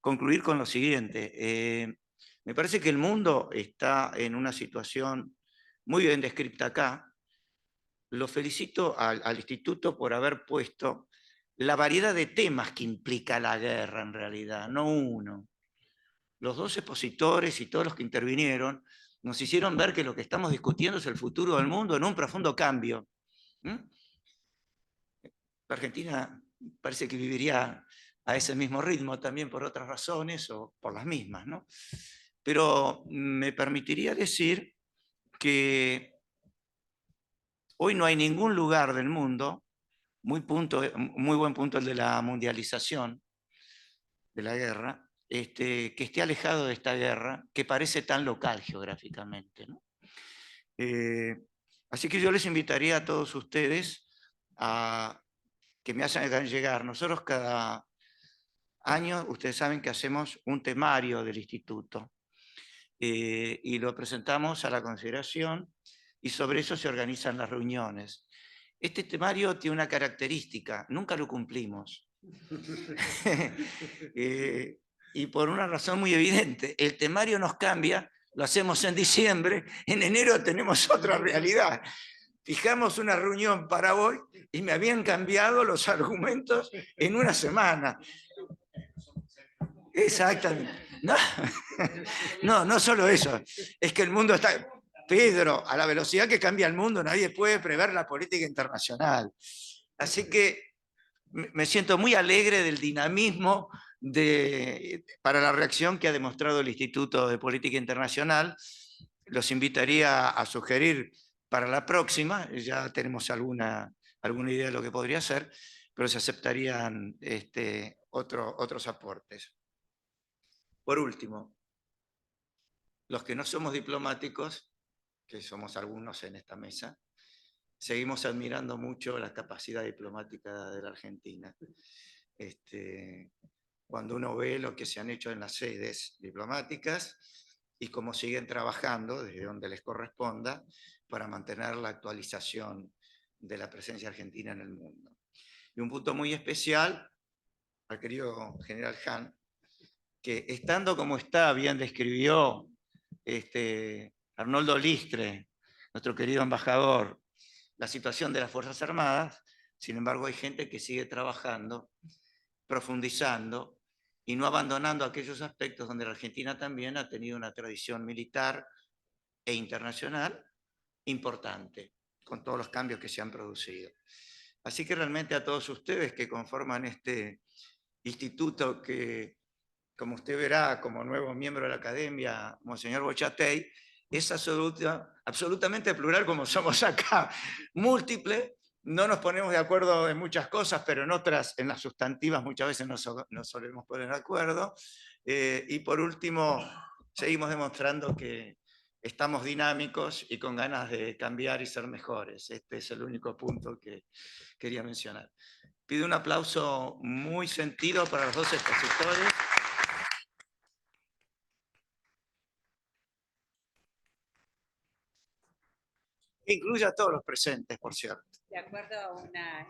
concluir con lo siguiente. Me parece que el mundo está en una situación muy bien descrita acá. Lo felicito al instituto por haber puesto la variedad de temas que implica la guerra en realidad, no uno. Los dos expositores y todos los que intervinieron nos hicieron ver que lo que estamos discutiendo es el futuro del mundo en un profundo cambio. La Argentina parece que viviría a ese mismo ritmo también por otras razones o por las mismas, ¿no? Pero me permitiría decir que hoy no hay ningún lugar del mundo, muy buen punto el de la mundialización de la guerra, que esté alejado de esta guerra, que parece tan local geográficamente, ¿no? Así que yo les invitaría a todos ustedes a que me hagan llegar. Nosotros cada año, ustedes saben que hacemos un temario del instituto y lo presentamos a la consideración y sobre eso se organizan las reuniones. Este temario tiene una característica, nunca lo cumplimos. Y por una razón muy evidente, el temario nos cambia, lo hacemos en diciembre, en enero tenemos otra realidad. Fijamos una reunión para hoy y me habían cambiado los argumentos en una semana. Exactamente. No solo eso, es que el mundo está... Pedro, a la velocidad que cambia el mundo, nadie puede prever la política internacional. Así que me siento muy alegre del dinamismo para la reacción que ha demostrado el Instituto de Política Internacional. Los invitaría a sugerir para la próxima, ya tenemos alguna idea de lo que podría ser, pero se aceptarían otros aportes. Por último, los que no somos diplomáticos, que somos algunos en esta mesa, seguimos admirando mucho la capacidad diplomática de la Argentina. cuando uno ve lo que se han hecho en las sedes diplomáticas y cómo siguen trabajando desde donde les corresponda para mantener la actualización de la presencia argentina en el mundo. Y un punto muy especial al querido general Hahn, que estando como está, bien describió Arnoldo Listre, nuestro querido embajador, la situación de las Fuerzas Armadas. Sin embargo, hay gente que sigue trabajando, profundizando y no abandonando aquellos aspectos donde la Argentina también ha tenido una tradición militar e internacional importante, con todos los cambios que se han producido. Así que realmente a todos ustedes que conforman este instituto que, como usted verá, como nuevo miembro de la Academia, Monseñor Bochatey, es absolutamente plural como somos acá, múltiple. No nos ponemos de acuerdo en muchas cosas, pero en otras, en las sustantivas, muchas veces nos solemos poner de acuerdo. Y por último, seguimos demostrando que estamos dinámicos y con ganas de cambiar y ser mejores. Este es el único punto que quería mencionar. Pido un aplauso muy sentido para los dos expositores. Incluye a todos los presentes, por cierto. De acuerdo a una